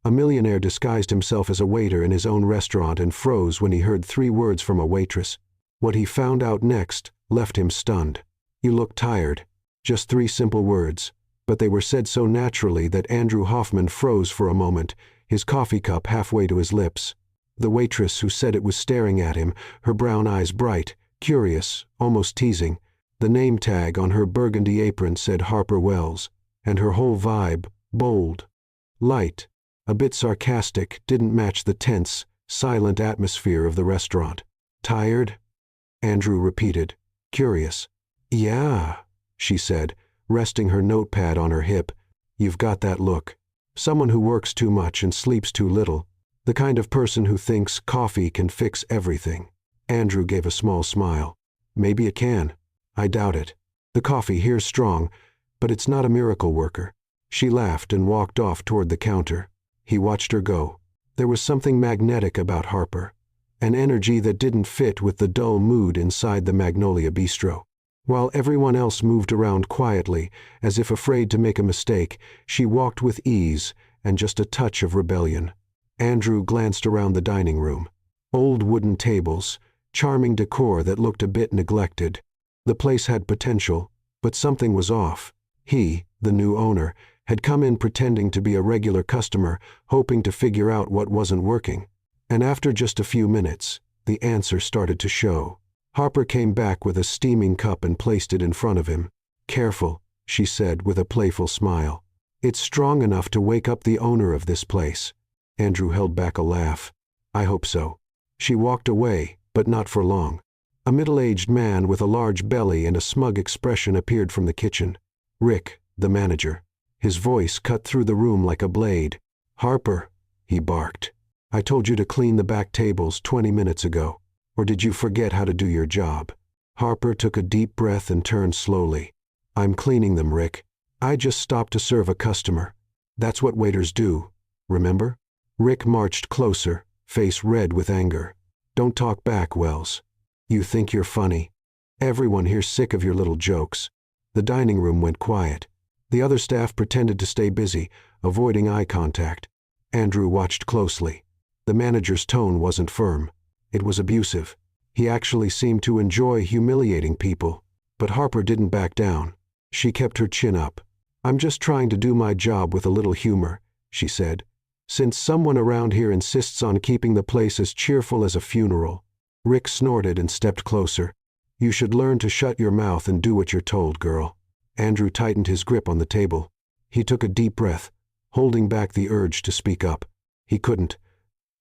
A millionaire disguised himself as a waiter in his own restaurant and froze when he heard 3 words from a waitress. What he found out next left him stunned. "You look tired." Just 3 simple words, but they were said so naturally that Andrew Hoffman froze for a moment, his coffee cup halfway to his lips. The waitress who said it was staring at him, her brown eyes bright, curious, almost teasing. The name tag on her burgundy apron said Harper Wells, and her whole vibe, bold, light, a bit sarcastic, didn't match the tense, silent atmosphere of the restaurant. "Tired?" Andrew repeated, curious. "Yeah," she said, resting her notepad on her hip. "You've got that look. Someone who works too much and sleeps too little. The kind of person who thinks coffee can fix everything." Andrew gave a small smile. "Maybe it can. I doubt it. The coffee here's strong, but it's not a miracle worker." She laughed and walked off toward the counter. He watched her go. There was something magnetic about Harper, an energy that didn't fit with the dull mood inside the Magnolia Bistro. While everyone else moved around quietly, as if afraid to make a mistake, she walked with ease and just a touch of rebellion. Andrew glanced around the dining room. Old wooden tables, charming decor that looked a bit neglected. The place had potential, but something was off. He, the new owner, had come in pretending to be a regular customer, hoping to figure out what wasn't working. And after just a few minutes, the answer started to show. Harper came back with a steaming cup and placed it in front of him. "Careful," she said with a playful smile. "It's strong enough to wake up the owner of this place." Andrew held back a laugh. "I hope so." She walked away, but not for long. A middle-aged man with a large belly and a smug expression appeared from the kitchen. Rick, the manager. His voice cut through the room like a blade. "Harper," he barked. "I told you to clean the back tables 20 minutes ago. Or did you forget how to do your job?" Harper took a deep breath and turned slowly. "I'm cleaning them, Rick. I just stopped to serve a customer. That's what waiters do, remember?" Rick marched closer, face red with anger. "Don't talk back, Wells. You think you're funny. Everyone here's sick of your little jokes." The dining room went quiet. The other staff pretended to stay busy, avoiding eye contact. Andrew watched closely. The manager's tone wasn't firm. It was abusive. He actually seemed to enjoy humiliating people. But Harper didn't back down. She kept her chin up. "I'm just trying to do my job with a little humor," she said. "Since someone around here insists on keeping the place as cheerful as a funeral." Rick snorted and stepped closer. "You should learn to shut your mouth and do what you're told, girl." Andrew tightened his grip on the table. He took a deep breath, holding back the urge to speak up. He couldn't.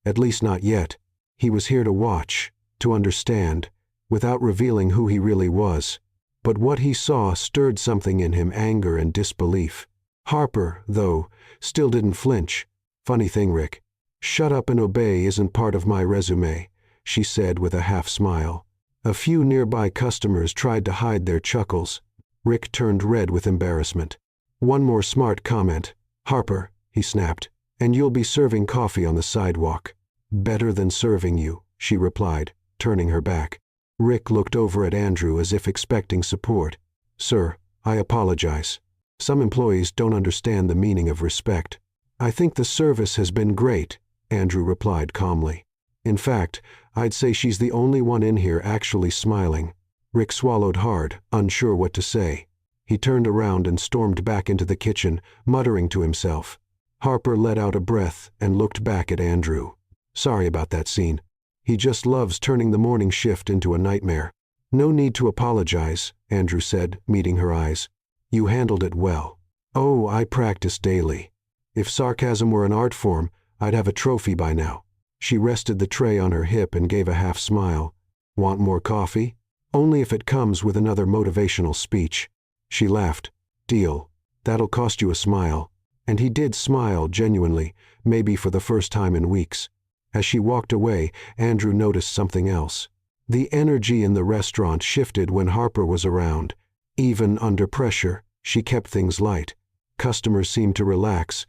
At least not yet. He was here to watch, to understand, without revealing who he really was. But what he saw stirred something in him, anger and disbelief. Harper, though, still didn't flinch. "Funny thing, Rick. Shut up and obey isn't part of my resume," she said with a half smile. A few nearby customers tried to hide their chuckles. Rick turned red with embarrassment. "One more smart comment, Harper," he snapped, "and you'll be serving coffee on the sidewalk." "Better than serving you," she replied, turning her back. Rick looked over at Andrew as if expecting support. "Sir, I apologize. Some employees don't understand the meaning of respect." "I think the service has been great," Andrew replied calmly. "In fact, I'd say she's the only one in here actually smiling." Rick swallowed hard, unsure what to say. He turned around and stormed back into the kitchen, muttering to himself. Harper let out a breath and looked back at Andrew. "Sorry about that scene. He just loves turning the morning shift into a nightmare." "No need to apologize," Andrew said, meeting her eyes. "You handled it well." "Oh, I practice daily. If sarcasm were an art form, I'd have a trophy by now." She rested the tray on her hip and gave a half smile. "Want more coffee?" "Only if it comes with another motivational speech." She laughed. "Deal. That'll cost you a smile." And he did smile genuinely, maybe for the first time in weeks. As she walked away, Andrew noticed something else. The energy in the restaurant shifted when Harper was around. Even under pressure, she kept things light. Customers seemed to relax.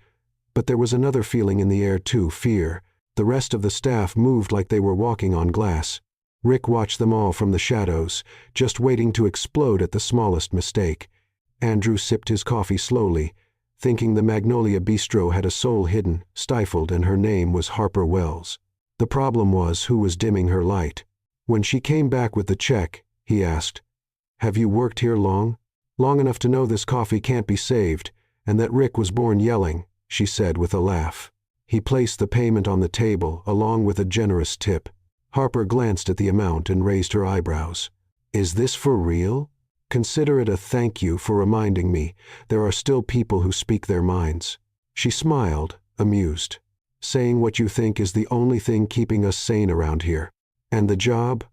But there was another feeling in the air too, fear. The rest of the staff moved like they were walking on glass. Rick watched them all from the shadows, just waiting to explode at the smallest mistake. Andrew sipped his coffee slowly, thinking the Magnolia Bistro had a soul hidden, stifled, and her name was Harper Wells. The problem was who was dimming her light. When she came back with the check, he asked, "Have you worked here long?" "Long enough to know this coffee can't be saved, and that Rick was born yelling," she said with a laugh. He placed the payment on the table, along with a generous tip. Harper glanced at the amount and raised her eyebrows. "Is this for real? Consider it a thank you for reminding me there are still people who speak their minds." She smiled, amused. "Saying what you think is the only thing keeping us sane around here. And the job?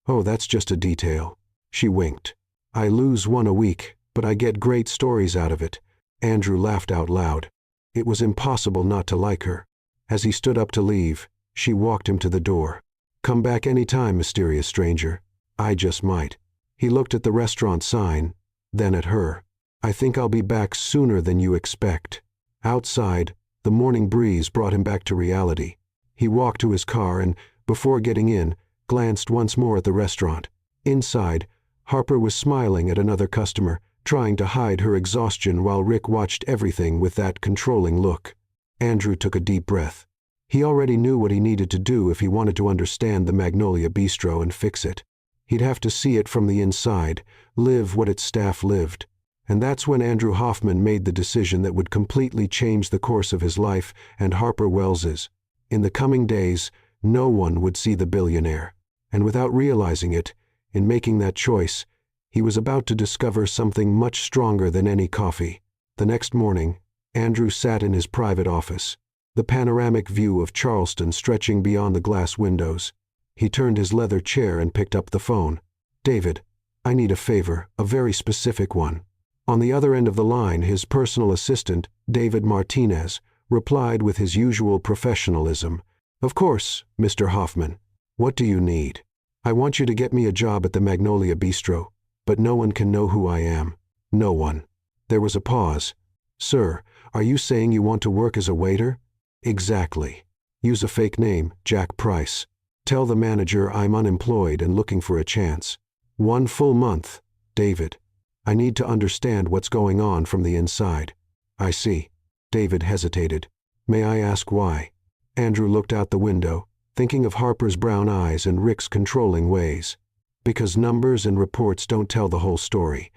Oh, that's just a detail." She winked. "I lose one a week, but I get great stories out of it." Andrew laughed out loud. It was impossible not to like her. As he stood up to leave, she walked him to the door. "Come back any time, mysterious stranger. I just might." He looked at the restaurant sign, then at her. "I think I'll be back sooner than you expect." Outside, the morning breeze brought him back to reality. He walked to his car and, before getting in, glanced once more at the restaurant. Inside, Harper was smiling at another customer, trying to hide her exhaustion while Rick watched everything with that controlling look. Andrew took a deep breath. He already knew what he needed to do if he wanted to understand the Magnolia Bistro and fix it. He'd have to see it from the inside, live what its staff lived. And that's when Andrew Hoffman made the decision that would completely change the course of his life and Harper Wells's. In the coming days, no one would see the billionaire. And without realizing it, in making that choice, he was about to discover something much stronger than any coffee. The next morning, Andrew sat in his private office, the panoramic view of Charleston stretching beyond the glass windows. He turned his leather chair and picked up the phone. "David, I need a favor, a very specific one." On the other end of the line, his personal assistant, David Martinez, replied with his usual professionalism. "Of course, Mr. Hoffman. What do you need?" "I want you to get me a job at the Magnolia Bistro, but no one can know who I am. No one." There was a pause. "Sir, are you saying you want to work as a waiter?" "Exactly. Use a fake name, Jack Price. Tell the manager I'm unemployed and looking for a chance. 1 full month, David. I need to understand what's going on from the inside." "I see." David hesitated. "May I ask why?" Andrew looked out the window, thinking of Harper's brown eyes and Rick's controlling ways. "Because numbers and reports don't tell the whole story.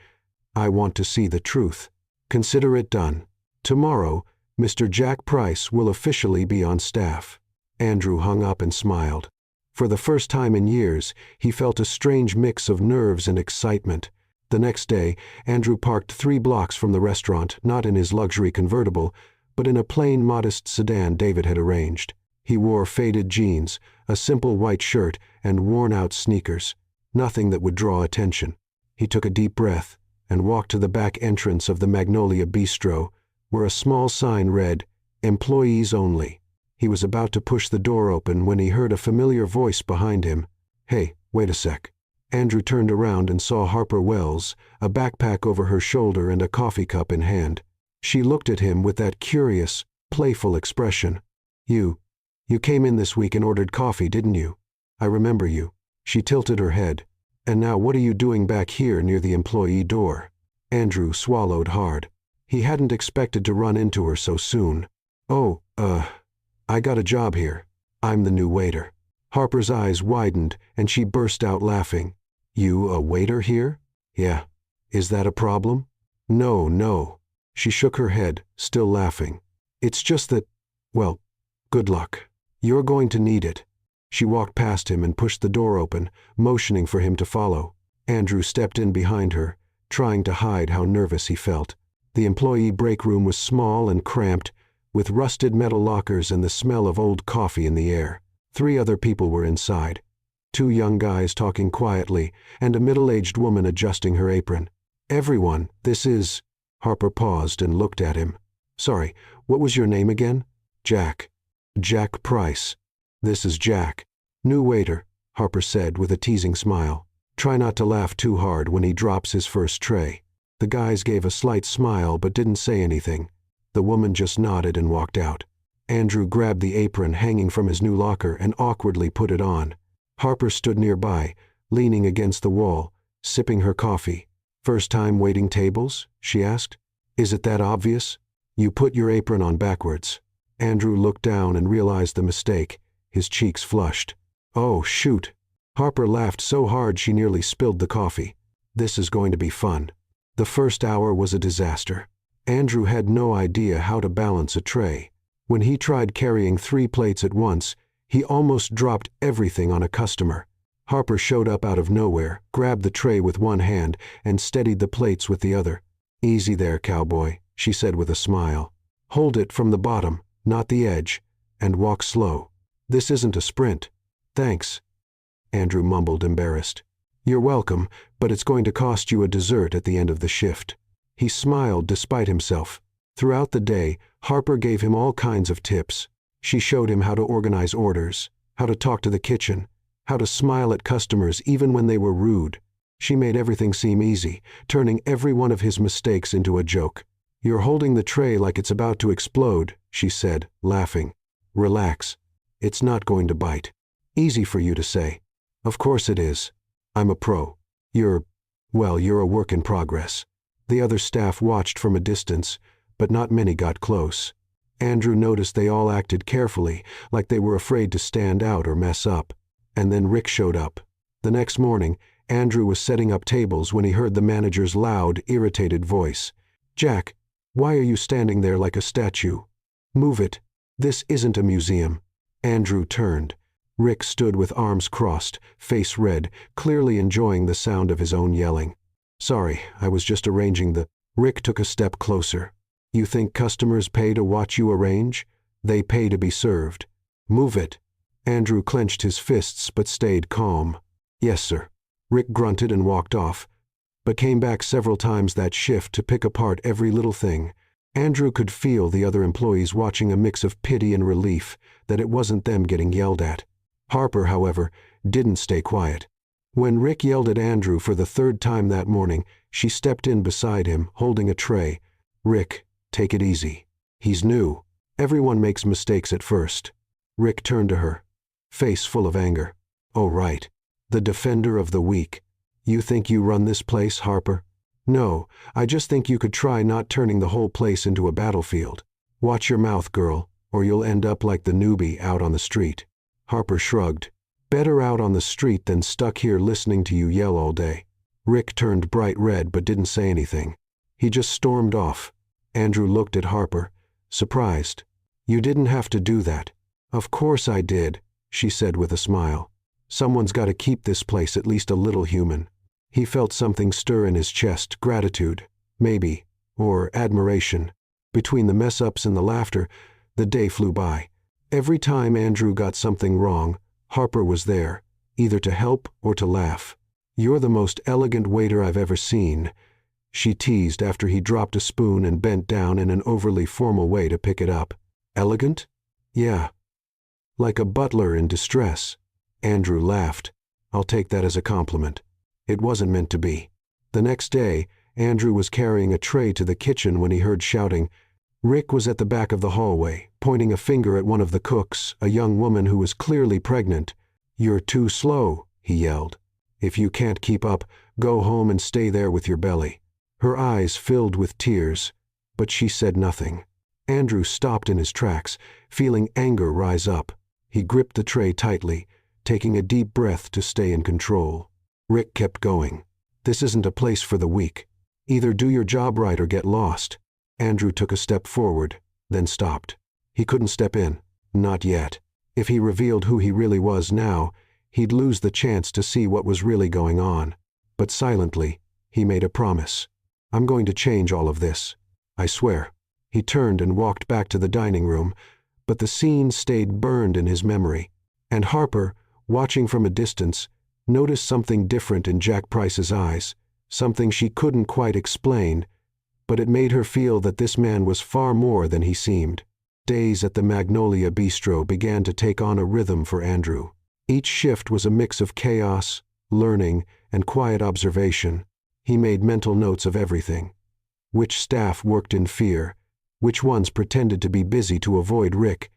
I want to see the truth. Consider it done. Tomorrow, Mr. Jack Price will officially be on staff." Andrew hung up and smiled. For the first time in years, he felt a strange mix of nerves and excitement. The next day, Andrew parked 3 blocks from the restaurant, not in his luxury convertible, but in a plain, modest sedan David had arranged. He wore faded jeans, a simple white shirt, and worn-out sneakers. Nothing that would draw attention. He took a deep breath and walked to the back entrance of the Magnolia Bistro, where a small sign read, "Employees Only." He was about to push the door open when he heard a familiar voice behind him. "Hey, wait a sec." Andrew turned around and saw Harper Wells, a backpack over her shoulder and a coffee cup in hand. She looked at him with that curious, playful expression. You came in this week and ordered coffee, didn't you? I remember you." She tilted her head. "And now what are you doing back here near the employee door?" Andrew swallowed hard. He hadn't expected to run into her so soon. "Oh, I got a job here. I'm the new waiter." Harper's eyes widened and she burst out laughing. "You a waiter here?" "Yeah. Is that a problem?" No. She shook her head, still laughing. "It's just that, well, good luck. You're going to need it." She walked past him and pushed the door open, motioning for him to follow. Andrew stepped in behind her, trying to hide how nervous he felt. The employee break room was small and cramped, with rusted metal lockers and the smell of old coffee in the air. 3 other people were inside. 2 young guys talking quietly, and a middle-aged woman adjusting her apron. "Everyone, this is—" Harper paused and looked at him. "Sorry, what was your name again?" "Jack. Jack Price. This is Jack. New waiter," Harper said with a teasing smile. "Try not to laugh too hard when he drops his first tray." The guys gave a slight smile but didn't say anything. The woman just nodded and walked out. Andrew grabbed the apron hanging from his new locker and awkwardly put it on. Harper stood nearby, leaning against the wall, sipping her coffee. "First time waiting tables?" she asked. "Is it that obvious?" You put your apron on backwards. Andrew looked down and realized the mistake. His cheeks flushed. Oh, shoot. Harper laughed so hard she nearly spilled the coffee. This is going to be fun. The first hour was a disaster. Andrew had no idea how to balance a tray. When he tried carrying 3 plates at once, he almost dropped everything on a customer. Harper showed up out of nowhere, grabbed the tray with one hand, and steadied the plates with the other. Easy there, cowboy, she said with a smile. Hold it from the bottom, not the edge, and walk slow. This isn't a sprint. Thanks. Andrew mumbled, embarrassed. You're welcome, but it's going to cost you a dessert at the end of the shift. He smiled despite himself. Throughout the day, Harper gave him all kinds of tips. She showed him how to organize orders, how to talk to the kitchen, how to smile at customers even when they were rude. She made everything seem easy, turning every one of his mistakes into a joke. You're holding the tray like it's about to explode, she said, laughing. Relax. It's not going to bite. Easy for you to say. Of course it is. I'm a pro. You're a work in progress. The other staff watched from a distance, but not many got close. Andrew noticed they all acted carefully, like they were afraid to stand out or mess up. And then Rick showed up. The next morning, Andrew was setting up tables when he heard the manager's loud, irritated voice. Jack, why are you standing there like a statue? Move it. This isn't a museum. Andrew turned. Rick stood with arms crossed, face red, clearly enjoying the sound of his own yelling. Sorry, I was just arranging the... Rick took a step closer. You think customers pay to watch you arrange? They pay to be served. Move it. Andrew clenched his fists but stayed calm. Yes, sir. Rick grunted and walked off, but came back several times that shift to pick apart every little thing. Andrew could feel the other employees watching, a mix of pity and relief that it wasn't them getting yelled at. Harper, however, didn't stay quiet. When Rick yelled at Andrew for the 3rd time that morning, she stepped in beside him, holding a tray. Rick, take it easy. He's new. Everyone makes mistakes at first. Rick turned to her, face full of anger. Oh, right. The defender of the weak. You think you run this place, Harper? No, I just think you could try not turning the whole place into a battlefield. Watch your mouth, girl, or you'll end up like the newbie out on the street. Harper shrugged. Better out on the street than stuck here listening to you yell all day. Rick turned bright red but didn't say anything. He just stormed off. Andrew looked at Harper, surprised. You didn't have to do that. Of course I did, she said with a smile. Someone's got to keep this place at least a little human. He felt something stir in his chest, gratitude, maybe, or admiration. Between the mess-ups and the laughter, the day flew by. Every time Andrew got something wrong, Harper was there, either to help or to laugh. You're the most elegant waiter I've ever seen, she teased after he dropped a spoon and bent down in an overly formal way to pick it up. Elegant? Yeah. Like a butler in distress. Andrew laughed. I'll take that as a compliment. It wasn't meant to be. The next day, Andrew was carrying a tray to the kitchen when he heard shouting. Rick was at the back of the hallway, pointing a finger at one of the cooks, a young woman who was clearly pregnant. You're too slow, he yelled. If you can't keep up, go home and stay there with your belly. Her eyes filled with tears, but she said nothing. Andrew stopped in his tracks, feeling anger rise up. He gripped the tray tightly, taking a deep breath to stay in control. Rick kept going. This isn't a place for the weak. Either do your job right or get lost. Andrew took a step forward, then stopped. He couldn't step in. Not yet. If he revealed who he really was now, he'd lose the chance to see what was really going on. But silently, he made a promise. I'm going to change all of this. I swear. He turned and walked back to the dining room, but the scene stayed burned in his memory. And Harper, watching from a distance, noticed something different in Jack Price's eyes, something she couldn't quite explain, but it made her feel that this man was far more than he seemed. Days at the Magnolia Bistro began to take on a rhythm for Andrew. Each shift was a mix of chaos, learning, and quiet observation. He made mental notes of everything. Which staff worked in fear, which ones pretended to be busy to avoid Rick,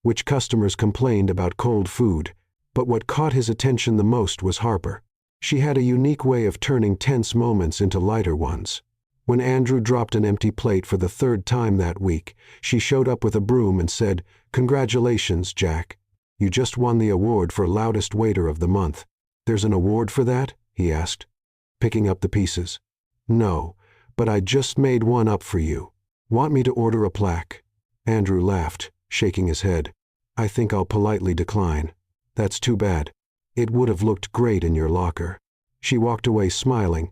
which customers complained about cold food. But what caught his attention the most was Harper. She had a unique way of turning tense moments into lighter ones. When Andrew dropped an empty plate for the third time that week, she showed up with a broom and said, "Congratulations, Jack. You just won the award for loudest waiter of the month." "There's an award for that?" he asked, picking up the pieces. "No, but I just made one up for you. Want me to order a plaque?" Andrew laughed, shaking his head. "I think I'll politely decline." "That's too bad. It would have looked great in your locker." She walked away smiling,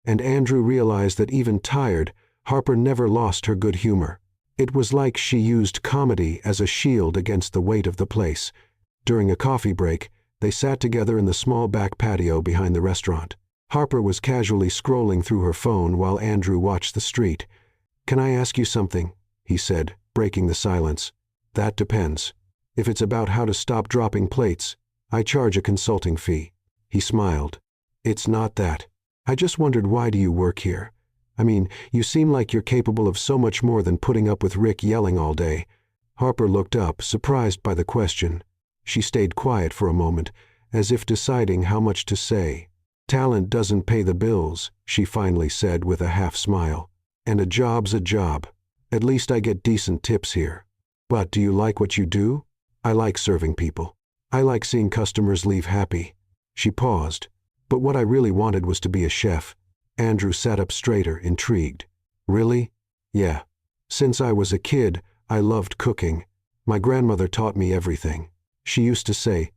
and Andrew realized that even tired, Harper never lost her good humor. It was like she used comedy as a shield against the weight of the place. During a coffee break, they sat together in the small back patio behind the restaurant. Harper was casually scrolling through her phone while Andrew watched the street. "Can I ask you something?" he said, breaking the silence. "That depends. If it's about how to stop dropping plates, I charge a consulting fee." He smiled. "It's not that. I just wondered, why do you work here? I mean, you seem like you're capable of so much more than putting up with Rick yelling all day." Harper looked up, surprised by the question. She stayed quiet for a moment, as if deciding how much to say. "Talent doesn't pay the bills," she finally said with a half smile. "And a job's a job. At least I get decent tips here." "But do you like what you do?" "I like serving people. I like seeing customers leave happy." She paused. "But what I really wanted was to be a chef." Andrew sat up straighter, intrigued. "Really?" "Yeah. Since I was a kid, I loved cooking. My grandmother taught me everything. She used to say,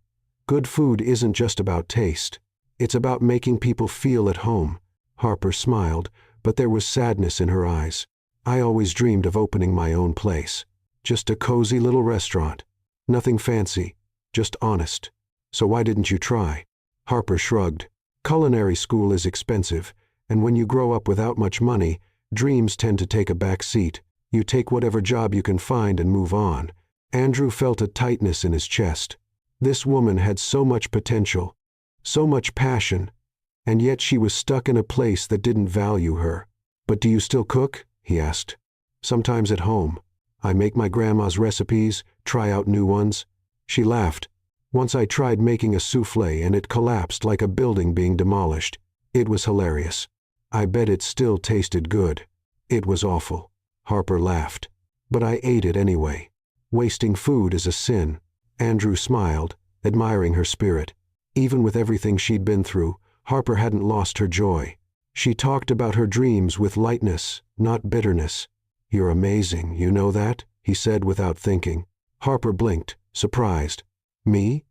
'Good food isn't just about taste. It's about making people feel at home.'" Harper smiled, but there was sadness in her eyes. "I always dreamed of opening my own place. Just a cozy little restaurant. Nothing fancy, just honest. So why didn't you try?" Harper shrugged. "Culinary school is expensive, and when you grow up without much money, dreams tend to take a back seat. You take whatever job you can find and move on." Andrew felt a tightness in his chest. This woman had so much potential, so much passion, and yet she was stuck in a place that didn't value her. "But do you still cook?" he asked. "Sometimes at home. I make my grandma's recipes, try out new ones." She laughed. "Once I tried making a soufflé and it collapsed like a building being demolished. It was hilarious. I bet it still tasted good." "It was awful." Harper laughed. "But I ate it anyway. Wasting food is a sin." Andrew smiled, admiring her spirit. Even with everything she'd been through, Harper hadn't lost her joy. She talked about her dreams with lightness, not bitterness. "You're amazing, you know that?" he said without thinking. Harper blinked, surprised. "Me?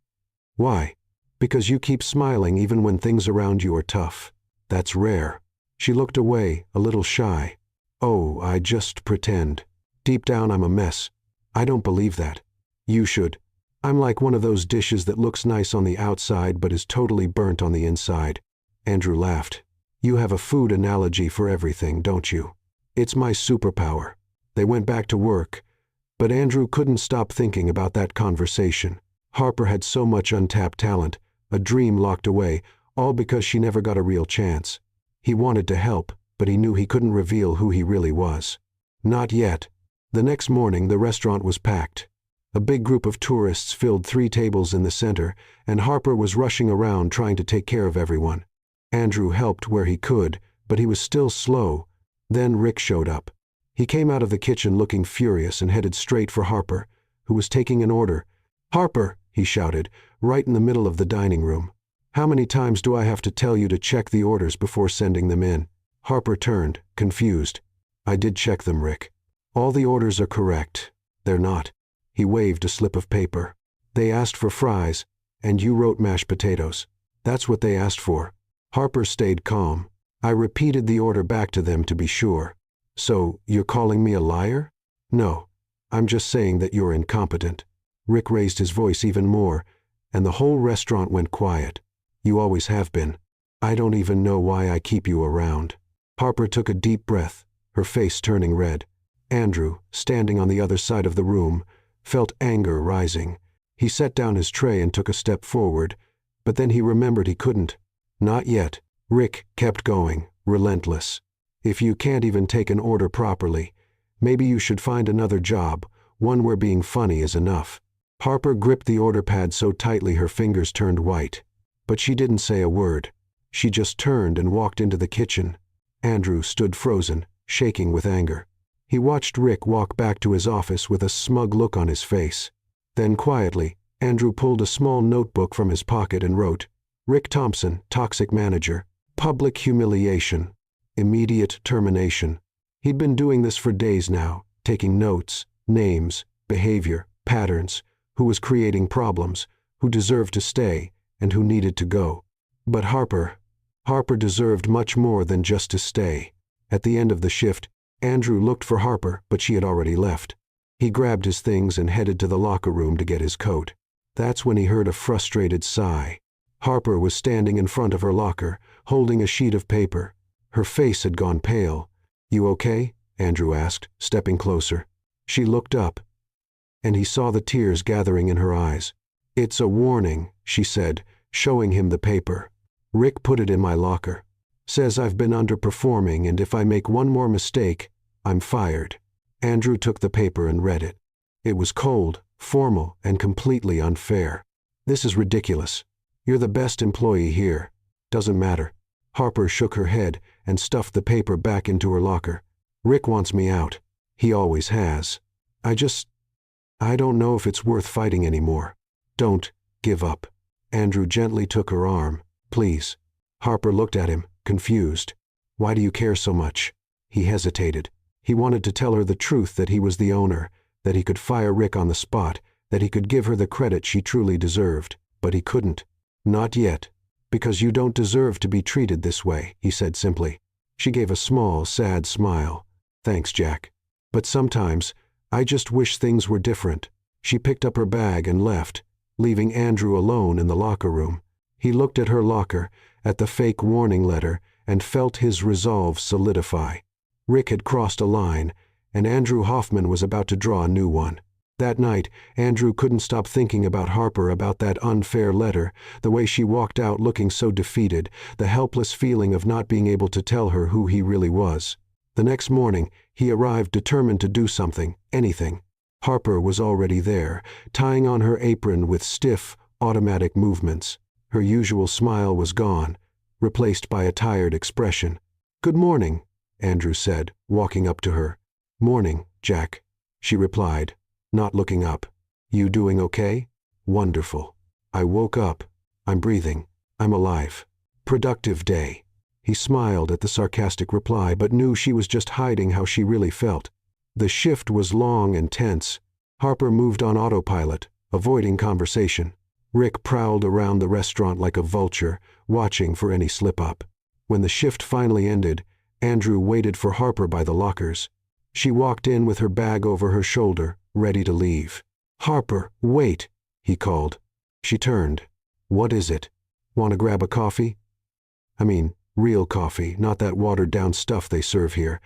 Why?" "Because you keep smiling even when things around you are tough. That's rare." She looked away, a little shy. "Oh, I just pretend. Deep down I'm a mess. I don't believe that." "You should. I'm like one of those dishes that looks nice on the outside but is totally burnt on the inside." Andrew laughed. "You have a food analogy for everything, don't you?" "It's my superpower." They went back to work, but Andrew couldn't stop thinking about that conversation. Harper had so much untapped talent, a dream locked away, all because she never got a real chance. He wanted to help, but he knew he couldn't reveal who he really was. Not yet. The next morning the restaurant was packed. A big group of tourists filled 3 tables in the center, and Harper was rushing around trying to take care of everyone. Andrew helped where he could, but he was still slow. Then Rick showed up. He came out of the kitchen looking furious and headed straight for Harper, who was taking an order. "Harper!" he shouted, right in the middle of the dining room. "How many times do I have to tell you to check the orders before sending them in?" Harper turned, confused. "I did check them, Rick. All the orders are correct. They're not." He waved a slip of paper. "They asked for fries, and you wrote mashed potatoes. That's what they asked for." Harper stayed calm. "I repeated the order back to them to be sure." "So, you're calling me a liar?" "No. I'm just saying that you're incompetent." Rick raised his voice even more, and the whole restaurant went quiet. "You always have been. I don't even know why I keep you around." Harper took a deep breath, her face turning red. Andrew, standing on the other side of the room, felt anger rising. He set down his tray and took a step forward, but then he remembered he couldn't. "Not yet." Rick kept going, relentless. "If you can't even take an order properly, maybe you should find another job, one where being funny is enough." Harper gripped the order pad so tightly her fingers turned white. But she didn't say a word. She just turned and walked into the kitchen. Andrew stood frozen, shaking with anger. He watched Rick walk back to his office with a smug look on his face. Then quietly, Andrew pulled a small notebook from his pocket and wrote, "Rick Thompson, toxic manager, public humiliation, immediate termination." He'd been doing this for days now, taking notes, names, behavior, patterns, who was creating problems, who deserved to stay, and who needed to go. But Harper deserved much more than just to stay. At the end of the shift, Andrew looked for Harper, but she had already left. He grabbed his things and headed to the locker room to get his coat. That's when he heard a frustrated sigh. Harper was standing in front of her locker, holding a sheet of paper. Her face had gone pale. "You okay?" Andrew asked, stepping closer. She looked up, and he saw the tears gathering in her eyes. "It's a warning," she said, showing him the paper. "Rick put it in my locker. Says I've been underperforming, and if I make one more mistake, I'm fired." Andrew took the paper and read it. It was cold, formal, and completely unfair. "This is ridiculous. You're the best employee here. Doesn't matter." Harper shook her head and stuffed the paper back into her locker. "Rick wants me out. He always has. I don't know if it's worth fighting anymore. Don't give up." Andrew gently took her arm. "Please." Harper looked at him, confused. "Why do you care so much?" He hesitated. He wanted to tell her the truth, that he was the owner, that he could fire Rick on the spot, that he could give her the credit she truly deserved. But he couldn't. "Not yet. Because you don't deserve to be treated this way," he said simply. She gave a small, sad smile. "Thanks, Jack. But sometimes, I just wish things were different." She picked up her bag and left, leaving Andrew alone in the locker room. He looked at her locker, at the fake warning letter, and felt his resolve solidify. Rick had crossed a line, and Andrew Hoffman was about to draw a new one. That night, Andrew couldn't stop thinking about Harper, about that unfair letter, the way she walked out looking so defeated, the helpless feeling of not being able to tell her who he really was. The next morning, he arrived determined to do something, anything. Harper was already there, tying on her apron with stiff, automatic movements. Her usual smile was gone, replaced by a tired expression. "Good morning," Andrew said, walking up to her. "Morning, Jack," she replied, not looking up. "You doing okay?" "Wonderful. I woke up. I'm breathing. I'm alive. Productive day." He smiled at the sarcastic reply, but knew she was just hiding how she really felt. The shift was long and tense. Harper moved on autopilot, avoiding conversation. Rick prowled around the restaurant like a vulture, watching for any slip-up. When the shift finally ended, Andrew waited for Harper by the lockers. She walked in with her bag over her shoulder, ready to leave. "Harper, wait," he called. She turned. "What is it? Want to grab a coffee?" "I mean, real coffee, not that watered-down stuff they serve here."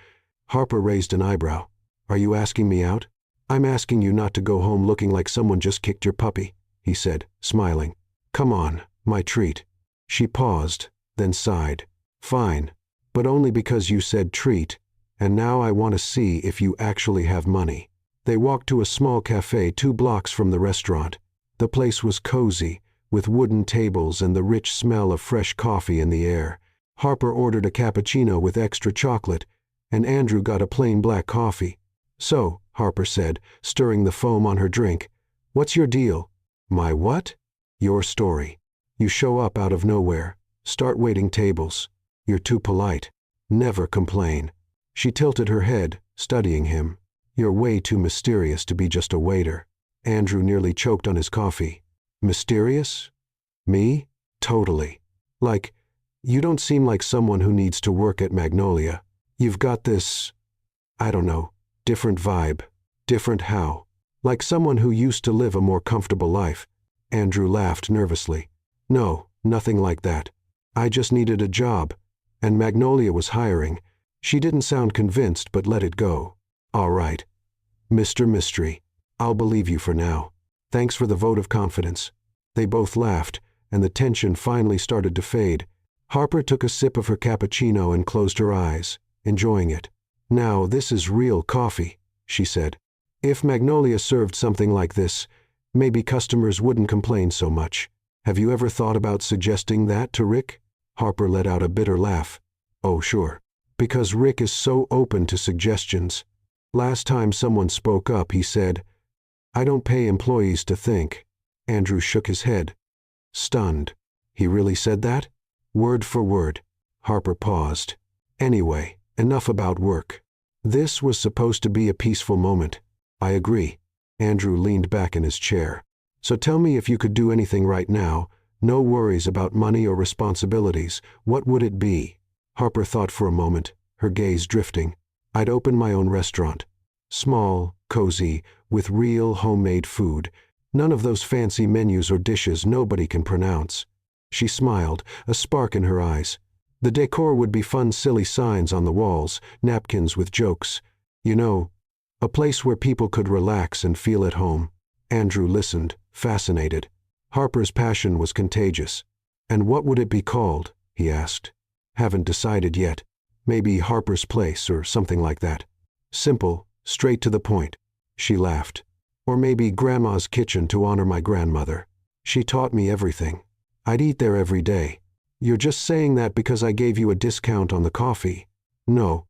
Harper raised an eyebrow. "Are you asking me out?" "I'm asking you not to go home looking like someone just kicked your puppy," he said, smiling. "Come on, my treat." She paused, then sighed. "Fine, but only because you said treat, and now I want to see if you actually have money." They walked to a small cafe 2 blocks from the restaurant. The place was cozy, with wooden tables and the rich smell of fresh coffee in the air. Harper ordered a cappuccino with extra chocolate, and Andrew got a plain black coffee. "So," Harper said, stirring the foam on her drink, "what's your deal?" "My what?" "Your story. You show up out of nowhere, start waiting tables. You're too polite. Never complain." She tilted her head, studying him. "You're way too mysterious to be just a waiter." Andrew nearly choked on his coffee. "Mysterious? Me? Totally. Like, you don't seem like someone who needs to work at Magnolia. You've got this, I don't know, different vibe. Different how? Like someone who used to live a more comfortable life." Andrew laughed nervously. "No, nothing like that. I just needed a job, and Magnolia was hiring." She didn't sound convinced, but let it go. "All right. Mr. Mystery, I'll believe you for now. Thanks for the vote of confidence." They both laughed, and the tension finally started to fade. Harper took a sip of her cappuccino and closed her eyes, enjoying it. "Now this is real coffee," she said. "If Magnolia served something like this, maybe customers wouldn't complain so much. Have you ever thought about suggesting that to Rick?" Harper let out a bitter laugh. "Oh, sure. Because Rick is so open to suggestions. Last time someone spoke up, he said, "I don't pay employees to think." Andrew shook his head, stunned. He really said that? Word for word. Harper paused. Anyway, enough about work. This was supposed to be a peaceful moment. I agree. Andrew leaned back in his chair. So tell me, if you could do anything right now, no worries about money or responsibilities, what would it be? Harper thought for a moment, her gaze drifting. I'd open my own restaurant. Small, cozy, with real homemade food. None of those fancy menus or dishes nobody can pronounce. She smiled, a spark in her eyes. The decor would be fun, silly signs on the walls, napkins with jokes. You know, a place where people could relax and feel at home. Andrew listened, fascinated. Harper's passion was contagious. And what would it be called? He asked. Haven't decided yet. Maybe Harper's Place or something like that. Simple, straight to the point. She laughed. Or maybe Grandma's Kitchen to honor my grandmother. She taught me everything. I'd eat there every day. You're just saying that because I gave you a discount on the coffee. No,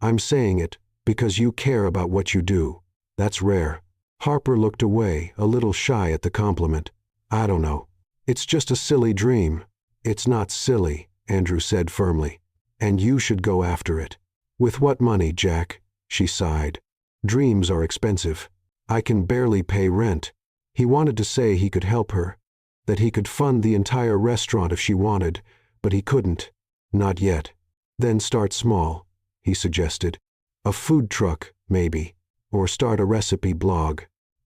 I'm saying it because you care about what you do. That's rare. Harper looked away, a little shy at the compliment. I don't know. It's just a silly dream. It's not silly, Andrew said firmly. And you should go after it. With what money, Jack? She sighed. Dreams are expensive. I can barely pay rent. He wanted to say he could help her, that he could fund the entire restaurant if she wanted, but he couldn't. Not yet. Then start small, he suggested. A food truck, maybe. Or start a recipe blog.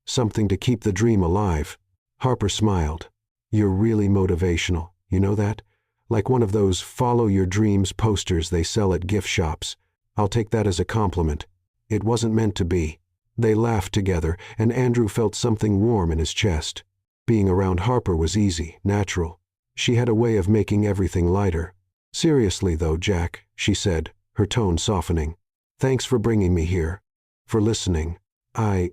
Something to keep the dream alive. Harper smiled. You're really motivational, you know that? Like one of those follow your dreams posters they sell at gift shops. I'll take that as a compliment. It wasn't meant to be. They laughed together, and Andrew felt something warm in his chest. Being around Harper was easy, natural. She had a way of making everything lighter. Seriously though, Jack, she said, her tone softening. Thanks for bringing me here. For listening. I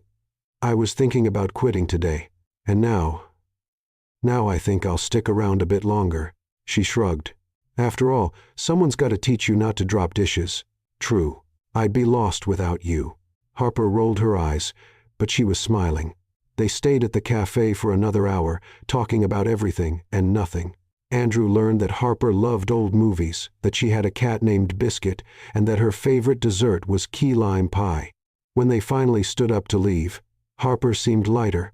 was thinking about quitting today. And now I think I'll stick around a bit longer. She shrugged. After all, someone's got to teach you not to drop dishes. True. I'd be lost without you. Harper rolled her eyes, but she was smiling. They stayed at the cafe for another hour, talking about everything and nothing. Andrew learned that Harper loved old movies, that she had a cat named Biscuit, and that her favorite dessert was key lime pie. When they finally stood up to leave, Harper seemed lighter,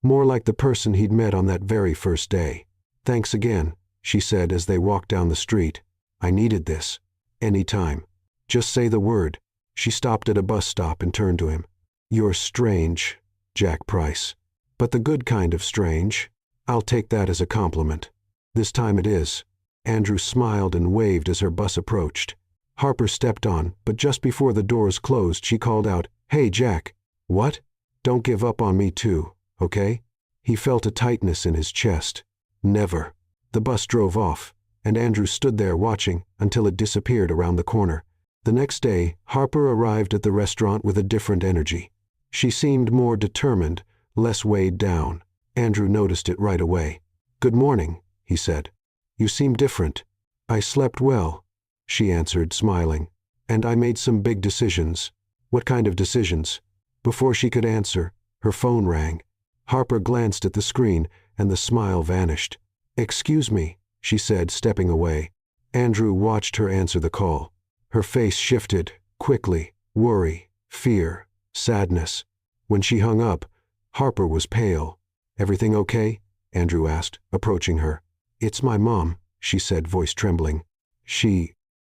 more like the person he'd met on that very first day. Thanks again, she said as they walked down the street. I needed this. Any time. Just say the word. She stopped at a bus stop and turned to him. You're strange, Jack Price. But the good kind of strange. I'll take that as a compliment. This time it is. Andrew smiled and waved as her bus approached. Harper stepped on, but just before the doors closed, she called out, Hey, Jack. What? Don't give up on me too, okay? He felt a tightness in his chest. Never. The bus drove off, and Andrew stood there watching until it disappeared around the corner. The next day, Harper arrived at the restaurant with a different energy. She seemed more determined, less weighed down. Andrew noticed it right away. Good morning, he said. You seem different. I slept well, she answered, smiling. And I made some big decisions. What kind of decisions? Before she could answer, her phone rang. Harper glanced at the screen, and the smile vanished. Excuse me, she said, stepping away. Andrew watched her answer the call. Her face shifted, quickly, worry, fear, sadness. When she hung up, Harper was pale. Everything okay? Andrew asked, approaching her. It's my mom, she said, voice trembling. She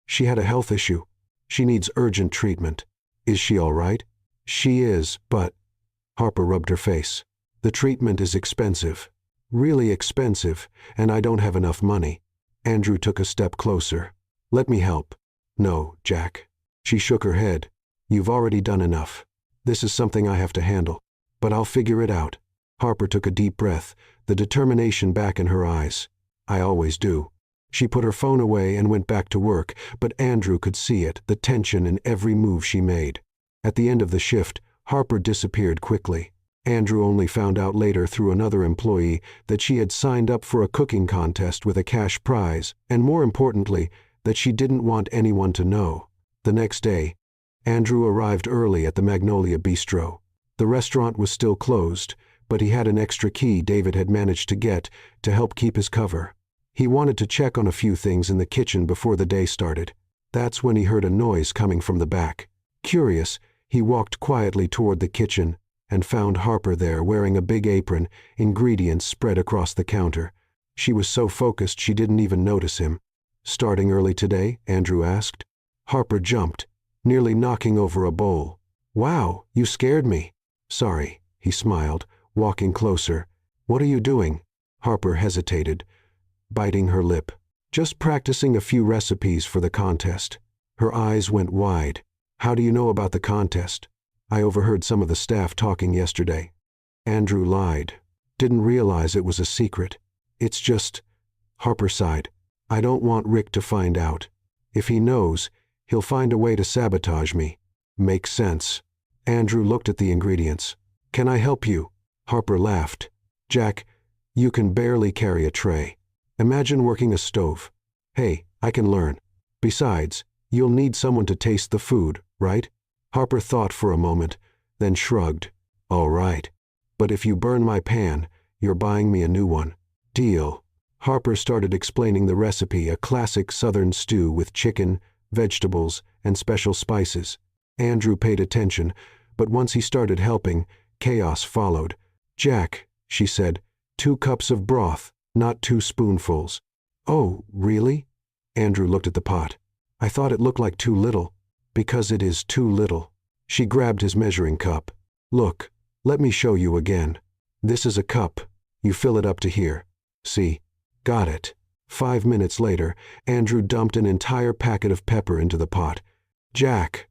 had a health issue. She needs urgent treatment. Is she all right? She is, but... Harper rubbed her face. The treatment is expensive. Really expensive, and I don't have enough money. Andrew took a step closer. Let me help. No, Jack. She shook her head. You've already done enough. This is something I have to handle. But I'll figure it out. Harper took a deep breath, the determination back in her eyes. I always do. She put her phone away and went back to work, but Andrew could see it, the tension in every move she made. At the end of the shift, Harper disappeared quickly. Andrew only found out later through another employee that she had signed up for a cooking contest with a cash prize, and more importantly, that she didn't want anyone to know. The next day, Andrew arrived early at the Magnolia Bistro. The restaurant was still closed, but he had an extra key David had managed to get to help keep his cover. He wanted to check on a few things in the kitchen before the day started. That's when he heard a noise coming from the back. Curious, he walked quietly toward the kitchen and found Harper there wearing a big apron, ingredients spread across the counter. She was so focused she didn't even notice him. "Starting early today?" Andrew asked. Harper jumped, nearly knocking over a bowl. "Wow, you scared me." "Sorry," he smiled, walking closer. "What are you doing?" Harper hesitated, biting her lip. "Just practicing a few recipes for the contest." Her eyes went wide. "How do you know about the contest?" "I overheard some of the staff talking yesterday." Andrew lied. "Didn't realize it was a secret." "It's just—" Harper sighed. "I don't want Rick to find out. If he knows, he'll find a way to sabotage me." "Makes sense." Andrew looked at the ingredients. "Can I help you?" Harper laughed. "Jack, you can barely carry a tray. Imagine working a stove." "Hey, I can learn. Besides, you'll need someone to taste the food, right?" Harper thought for a moment, then shrugged. "All right. But if you burn my pan, you're buying me a new one." "Deal." Harper started explaining the recipe, a classic Southern stew with chicken, vegetables, and special spices. Andrew paid attention, but once he started helping, chaos followed. "Jack," she said, "2 cups of broth, not 2 spoonfuls." "Oh, really?" Andrew looked at the pot. "I thought it looked like too little." "Because it is too little." She grabbed his measuring cup. "Look, let me show you again. This is a cup. You fill it up to here. See? Got it." 5 minutes later, Andrew dumped an entire packet of pepper into the pot. "Jack!"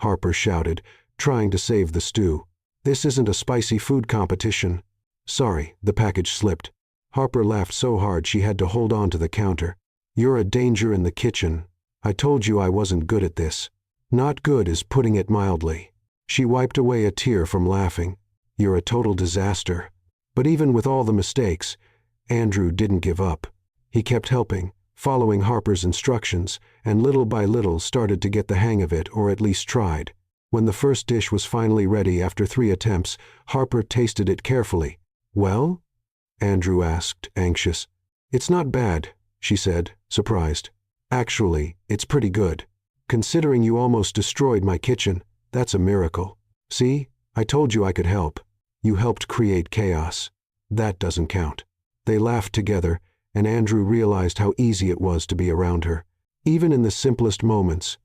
Harper shouted, trying to save the stew. "This isn't a spicy food competition." "Sorry," the package slipped. Harper laughed so hard she had to hold on to the counter. "You're a danger in the kitchen. I told you I wasn't good at this." "Not good is putting it mildly." She wiped away a tear from laughing. "You're a total disaster." But even with all the mistakes, Andrew didn't give up. He kept helping, following Harper's instructions, and little by little started to get the hang of it, or at least tried. When the first dish was finally ready after 3 attempts, Harper tasted it carefully. "Well?" Andrew asked, anxious. "It's not bad," she said, surprised. "Actually, it's pretty good. Considering you almost destroyed my kitchen, that's a miracle. See, I told you I could help. You helped create chaos. That doesn't count." They laughed together, and Andrew realized how easy it was to be around her. Even in the simplest moments,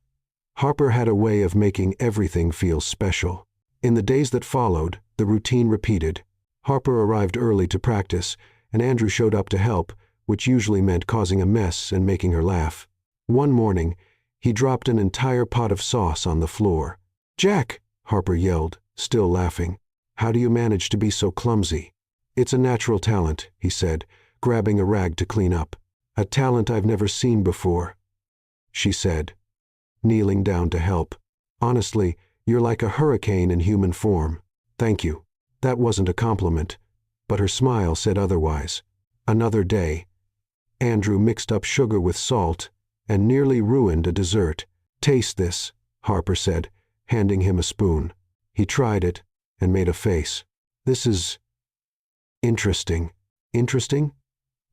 Harper had a way of making everything feel special. In the days that followed, the routine repeated. Harper arrived early to practice, and Andrew showed up to help, which usually meant causing a mess and making her laugh. One morning, he dropped an entire pot of sauce on the floor. "Jack!" Harper yelled, still laughing. "How do you manage to be so clumsy?" "It's a natural talent," he said, grabbing a rag to clean up. "A talent I've never seen before," she said, kneeling down to help. "Honestly, you're like a hurricane in human form." "Thank you." That wasn't a compliment, but her smile said otherwise. Another day. Andrew mixed up sugar with salt and nearly ruined a dessert. "Taste this," Harper said, handing him a spoon. He tried it and made a face. "This is interesting." "Interesting?"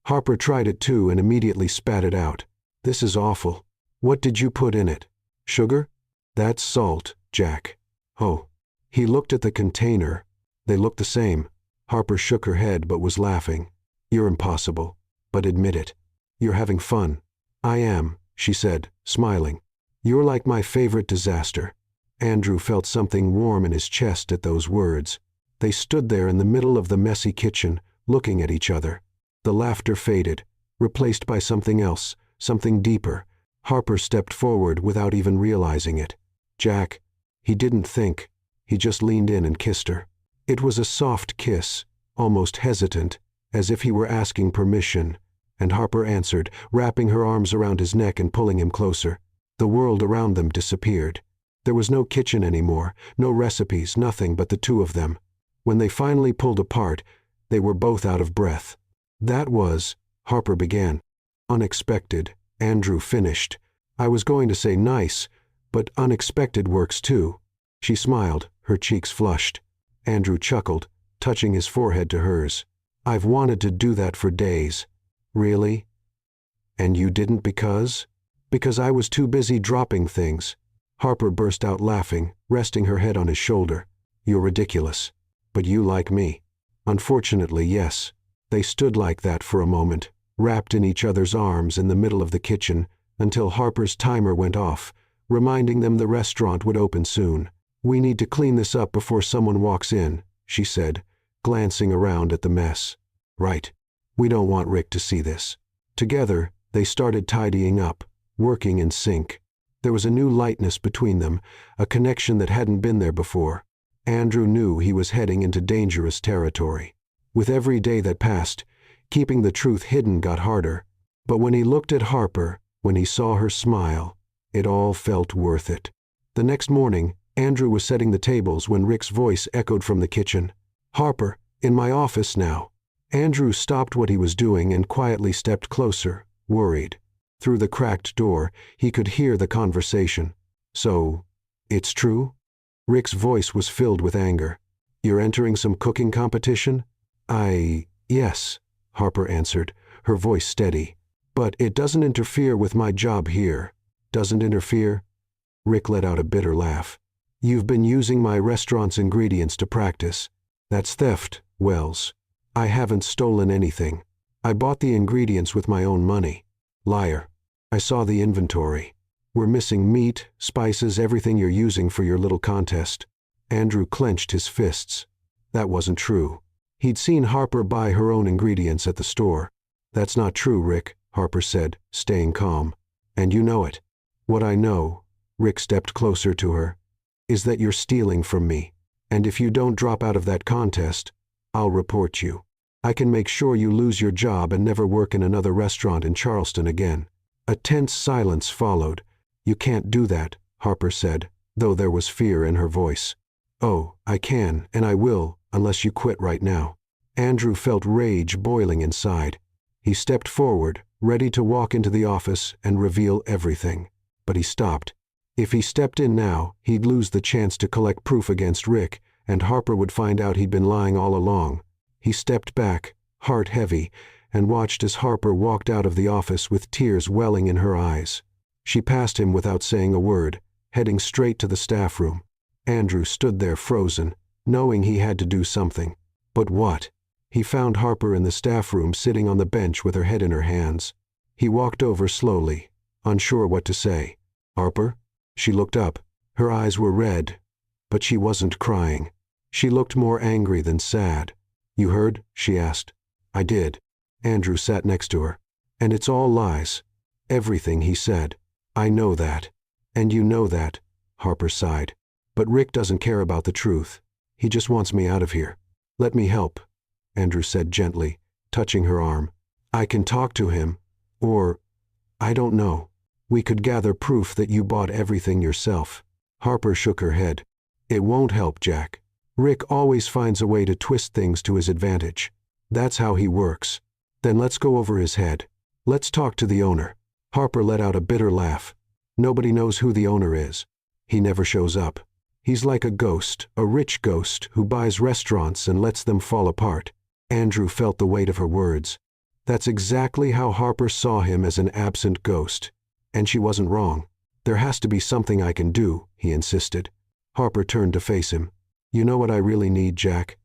Harper tried it too and immediately spat it out. "This is awful. What did you put in it?" "Sugar?" "That's salt, Jack." "Oh." He looked at the container. They looked the same. Harper shook her head but was laughing. "You're impossible. But admit it. You're having fun." "I am," she said, smiling. "You're like my favorite disaster." Andrew felt something warm in his chest at those words. They stood there in the middle of the messy kitchen, looking at each other. The laughter faded, replaced by something else, something deeper. Harper stepped forward without even realizing it. "Jack." He didn't think. He just leaned in and kissed her. It was a soft kiss, almost hesitant, as if he were asking permission, and Harper answered, wrapping her arms around his neck and pulling him closer. The world around them disappeared. There was no kitchen anymore, no recipes, nothing but the two of them. When they finally pulled apart, they were both out of breath. "That was," Harper began. "Unexpected," Andrew finished. "I was going to say nice, But unexpected works too. She smiled, her cheeks flushed. Andrew chuckled, touching his forehead to hers. I've wanted to do that for days. Really? And you didn't because? Because I was too busy dropping things. Harper burst out laughing, resting her head on his shoulder. You're ridiculous. But you like me. Unfortunately, yes. They stood like that for a moment, wrapped in each other's arms in the middle of the kitchen, until Harper's timer went off, reminding them the restaurant would open soon. We need to clean this up before someone walks in, she said, glancing around at the mess. Right. We don't want Rick to see this. Together, they started tidying up, working in sync. There was a new lightness between them, a connection that hadn't been there before. Andrew knew he was heading into dangerous territory. With every day that passed, keeping the truth hidden got harder. But when he looked at Harper, when he saw her smile, it all felt worth it. The next morning, Andrew was setting the tables when Rick's voice echoed from the kitchen. Harper, in my office now. Andrew stopped what he was doing and quietly stepped closer, worried. Through the cracked door, he could hear the conversation. So, it's true? Rick's voice was filled with anger. You're entering some cooking competition? Yes, Harper answered, her voice steady. But it doesn't interfere with my job here. Doesn't interfere? Rick let out a bitter laugh. You've been using my restaurant's ingredients to practice. That's theft, Wells. I haven't stolen anything. I bought the ingredients with my own money. Liar. I saw the inventory. We're missing meat, spices, everything you're using for your little contest. Andrew clenched his fists. That wasn't true. He'd seen Harper buy her own ingredients at the store. That's not true, Rick, Harper said, staying calm. And you know it. What I know, Rick stepped closer to her, is that you're stealing from me. And if you don't drop out of that contest, I'll report you. I can make sure you lose your job and never work in another restaurant in Charleston again. A tense silence followed. You can't do that, Harper said, though there was fear in her voice. Oh, I can, and I will, unless you quit right now. Andrew felt rage boiling inside. He stepped forward, ready to walk into the office and reveal everything. But he stopped. If he stepped in now, he'd lose the chance to collect proof against Rick, and Harper would find out he'd been lying all along. He stepped back, heart heavy, and watched as Harper walked out of the office with tears welling in her eyes. She passed him without saying a word, heading straight to the staff room. Andrew stood there frozen, knowing he had to do something. But what? He found Harper in the staff room sitting on the bench with her head in her hands. He walked over slowly, unsure what to say. Harper? She looked up. Her eyes were red, but she wasn't crying. She looked more angry than sad. You heard? She asked. I did. Andrew sat next to her. And it's all lies. Everything he said. I know that. And you know that, Harper sighed. But Rick doesn't care about the truth. He just wants me out of here. Let me help, Andrew said gently, touching her arm. I can talk to him, or, I don't know. We could gather proof that you bought everything yourself. Harper shook her head. It won't help, Jack. Rick always finds a way to twist things to his advantage. That's how he works. Then let's go over his head. Let's talk to the owner. Harper let out a bitter laugh. Nobody knows who the owner is. He never shows up. He's like a ghost, a rich ghost who buys restaurants and lets them fall apart. Andrew felt the weight of her words. That's exactly how Harper saw him, as an absent ghost. And she wasn't wrong. There has to be something I can do, he insisted. Harper turned to face him. You know what I really need, Jack?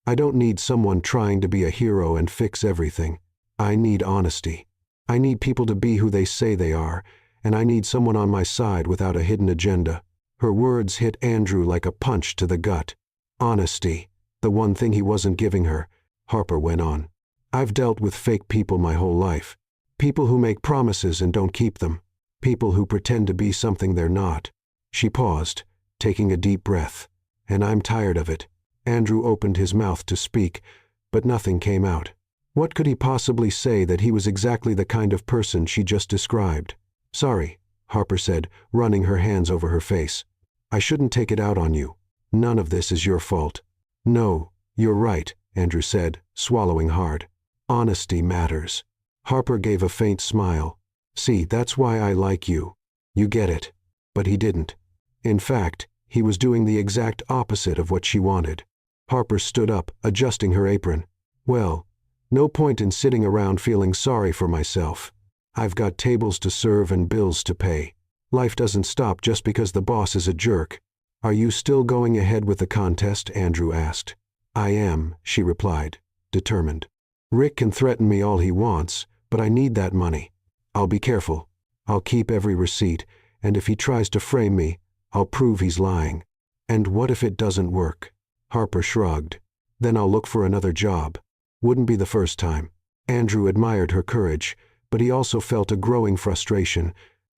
I don't need someone trying to be a hero and fix everything. I need honesty. I need people to be who they say they are, and I need someone on my side without a hidden agenda. Her words hit Andrew like a punch to the gut. Honesty, the one thing he wasn't giving her. Harper went on. I've dealt with fake people my whole life. People who make promises and don't keep them. People who pretend to be something they're not. She paused, taking a deep breath. And I'm tired of it. Andrew opened his mouth to speak, but nothing came out. What could he possibly say that he was exactly the kind of person she just described? Sorry, Harper said, running her hands over her face. I shouldn't take it out on you. None of this is your fault. No, you're right, Andrew said, swallowing hard. Honesty matters. Harper gave a faint smile. See, that's why I like you. You get it. But he didn't. In fact, he was doing the exact opposite of what she wanted. Harper stood up, adjusting her apron. "Well, no point in sitting around feeling sorry for myself. I've got tables to serve and bills to pay. Life doesn't stop just because the boss is a jerk." "Are you still going ahead with the contest?" Andrew asked. "I am," she replied, determined. "Rick can threaten me all he wants, but I need that money. I'll be careful. I'll keep every receipt, and if he tries to frame me, I'll prove he's lying." "And what if it doesn't work?" Harper shrugged. "Then I'll look for another job. Wouldn't be the first time." Andrew admired her courage, but he also felt a growing frustration.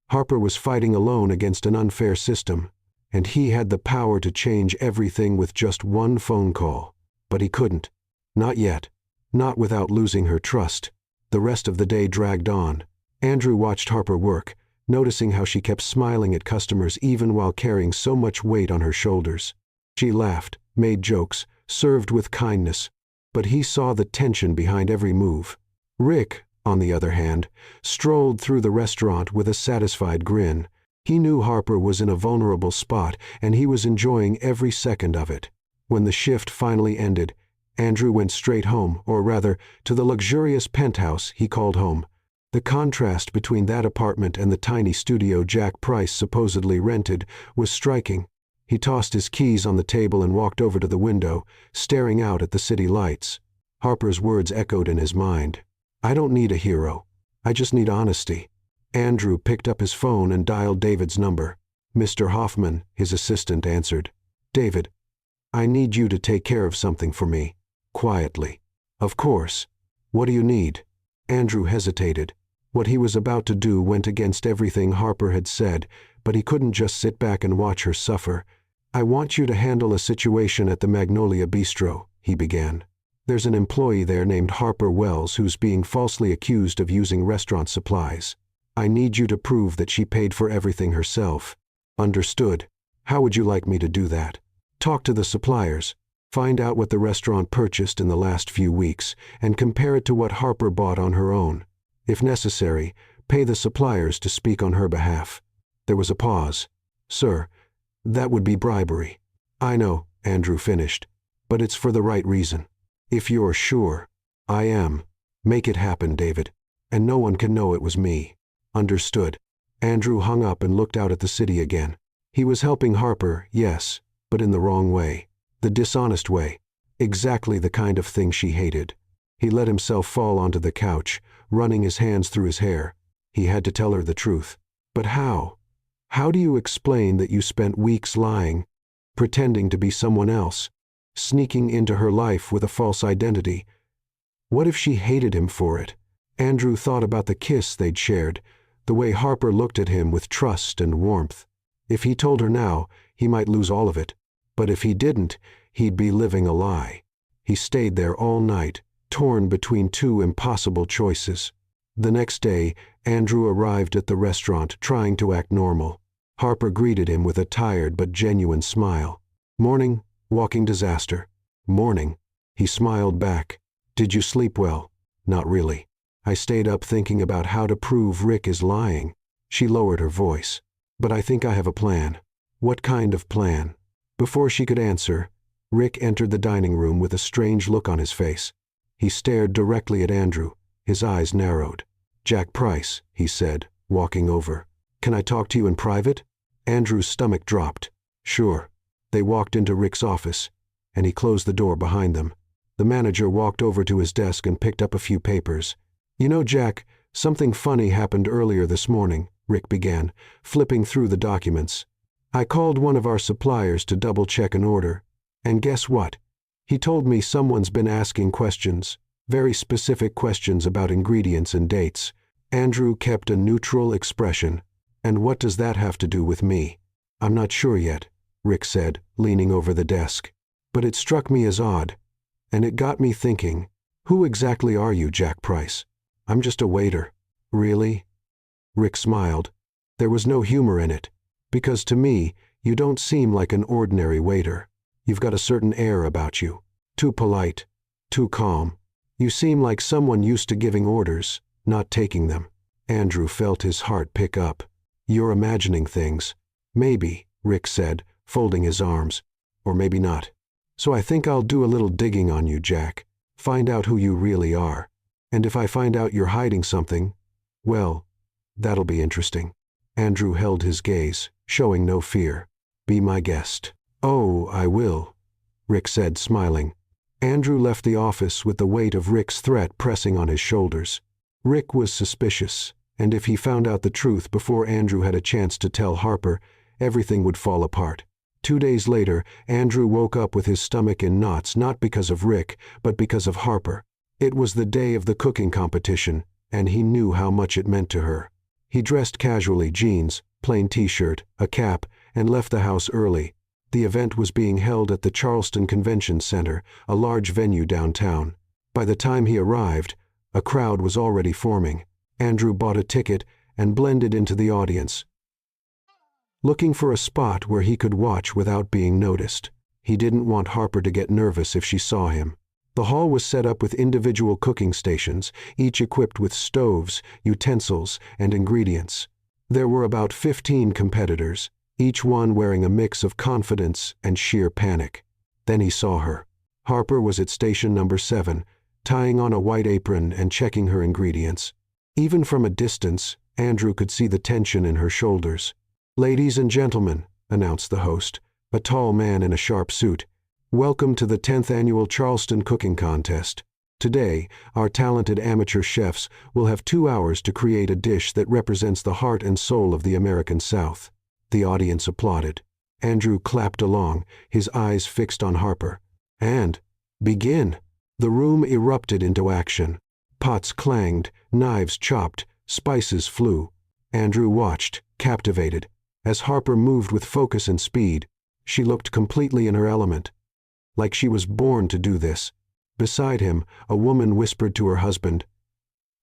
Harper was fighting alone against an unfair system, and he had the power to change everything with just one phone call. But he couldn't. Not yet. Not without losing her trust. The rest of the day dragged on. Andrew watched Harper work, noticing how she kept smiling at customers even while carrying so much weight on her shoulders. She laughed, made jokes, served with kindness, but he saw the tension behind every move. Rick, on the other hand, strolled through the restaurant with a satisfied grin. He knew Harper was in a vulnerable spot, and he was enjoying every second of it. When the shift finally ended, Andrew went straight home, or rather, to the luxurious penthouse he called home. The contrast between that apartment and the tiny studio Jack Price supposedly rented was striking. He tossed his keys on the table and walked over to the window, staring out at the city lights. Harper's words echoed in his mind. "I don't need a hero. I just need honesty." Andrew picked up his phone and dialed David's number. "Mr. Hoffman," his assistant answered. "David, I need you to take care of something for me." Quietly. "Of course. What do you need?" Andrew hesitated. What he was about to do went against everything Harper had said, but he couldn't just sit back and watch her suffer. "I want you to handle a situation at the Magnolia Bistro," he began. "There's an employee there named Harper Wells who's being falsely accused of using restaurant supplies. I need you to prove that she paid for everything herself." "Understood. How would you like me to do that?" "Talk to the suppliers. Find out what the restaurant purchased in the last few weeks, and compare it to what Harper bought on her own. If necessary, pay the suppliers to speak on her behalf." There was a pause. "Sir, that would be bribery." "I know," Andrew finished, "but it's for the right reason." "If you're sure." "I am. Make it happen, David. And no one can know it was me." "Understood." Andrew hung up and looked out at the city again. He was helping Harper, yes, but in the wrong way. The dishonest way. Exactly the kind of thing she hated. He let himself fall onto the couch, running his hands through his hair. He had to tell her the truth. But how? How do you explain that you spent weeks lying, pretending to be someone else, sneaking into her life with a false identity? What if she hated him for it? Andrew thought about the kiss they'd shared, the way Harper looked at him with trust and warmth. If he told her now, he might lose all of it. But if he didn't, he'd be living a lie. He stayed there all night, torn between two impossible choices. The next day, Andrew arrived at the restaurant, trying to act normal. Harper greeted him with a tired but genuine smile. "Morning, walking disaster." "Morning." He smiled back. "Did you sleep well?" "Not really. I stayed up thinking about how to prove Rick is lying." She lowered her voice. "But I think I have a plan." "What kind of plan?" Before she could answer, Rick entered the dining room with a strange look on his face. He stared directly at Andrew, his eyes narrowed. "Jack Price," he said, walking over. "Can I talk to you in private?" Andrew's stomach dropped. "Sure." They walked into Rick's office, and he closed the door behind them. The manager walked over to his desk and picked up a few papers. "You know, Jack, something funny happened earlier this morning," Rick began, flipping through the documents. "I called one of our suppliers to double-check an order, and guess what? He told me someone's been asking questions, very specific questions about ingredients and dates." Andrew kept a neutral expression. "And what does that have to do with me?" "I'm not sure yet," Rick said, leaning over the desk. "But it struck me as odd, and it got me thinking, who exactly are you, Jack Price?" "I'm just a waiter." "Really?" Rick smiled. There was no humor in it. "Because to me, you don't seem like an ordinary waiter. You've got a certain air about you. Too polite, too calm. You seem like someone used to giving orders, not taking them." Andrew felt his heart pick up. "You're imagining things." Maybe, Rick said, folding his arms. Or maybe not. So I think I'll do a little digging on you, Jack. Find out who you really are. And if I find out you're hiding something, well, that'll be interesting. Andrew held his gaze, showing no fear. Be my guest. Oh, I will, Rick said, smiling. Andrew left the office with the weight of Rick's threat pressing on his shoulders. Rick was suspicious, and if he found out the truth before Andrew had a chance to tell Harper, everything would fall apart. 2 days later, Andrew woke up with his stomach in knots, not because of Rick, but because of Harper. It was the day of the cooking competition, and he knew how much it meant to her. He dressed casually, jeans, plain t-shirt, a cap, and left the house early. The event was being held at the Charleston Convention Center, a large venue downtown. By the time he arrived, a crowd was already forming. Andrew bought a ticket and blended into the audience, looking for a spot where he could watch without being noticed. He didn't want Harper to get nervous if she saw him. The hall was set up with individual cooking stations, each equipped with stoves, utensils, and ingredients. There were about 15 competitors, each one wearing a mix of confidence and sheer panic. Then he saw her. Harper was at station number 7, tying on a white apron and checking her ingredients. Even from a distance, Andrew could see the tension in her shoulders. "Ladies and gentlemen," announced the host, a tall man in a sharp suit, "welcome to the 10th Annual Charleston Cooking Contest. Today, our talented amateur chefs will have 2 hours to create a dish that represents the heart and soul of the American South." The audience applauded. Andrew clapped along, his eyes fixed on Harper. "And begin!" The room erupted into action. Pots clanged, knives chopped, spices flew. Andrew watched, captivated. As Harper moved with focus and speed, she looked completely in her element, like she was born to do this. Beside him, a woman whispered to her husband,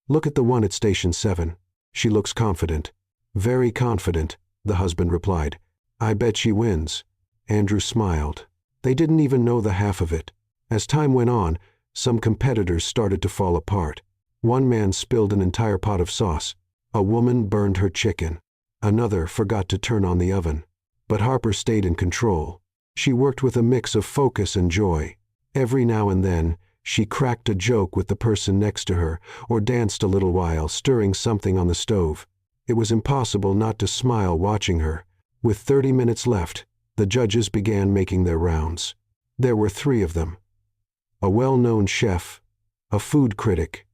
"Look at the one at Station 7. She looks confident." "Very confident," the husband replied. "I bet she wins." Andrew smiled. They didn't even know the half of it. As time went on, some competitors started to fall apart. One man spilled an entire pot of sauce. A woman burned her chicken. Another forgot to turn on the oven. But Harper stayed in control. She worked with a mix of focus and joy. Every now and then, she cracked a joke with the person next to her, or danced a little while, stirring something on the stove. It was impossible not to smile watching her. With 30 minutes left, the judges began making their rounds. There were 3 of them: a well-known chef, a food critic,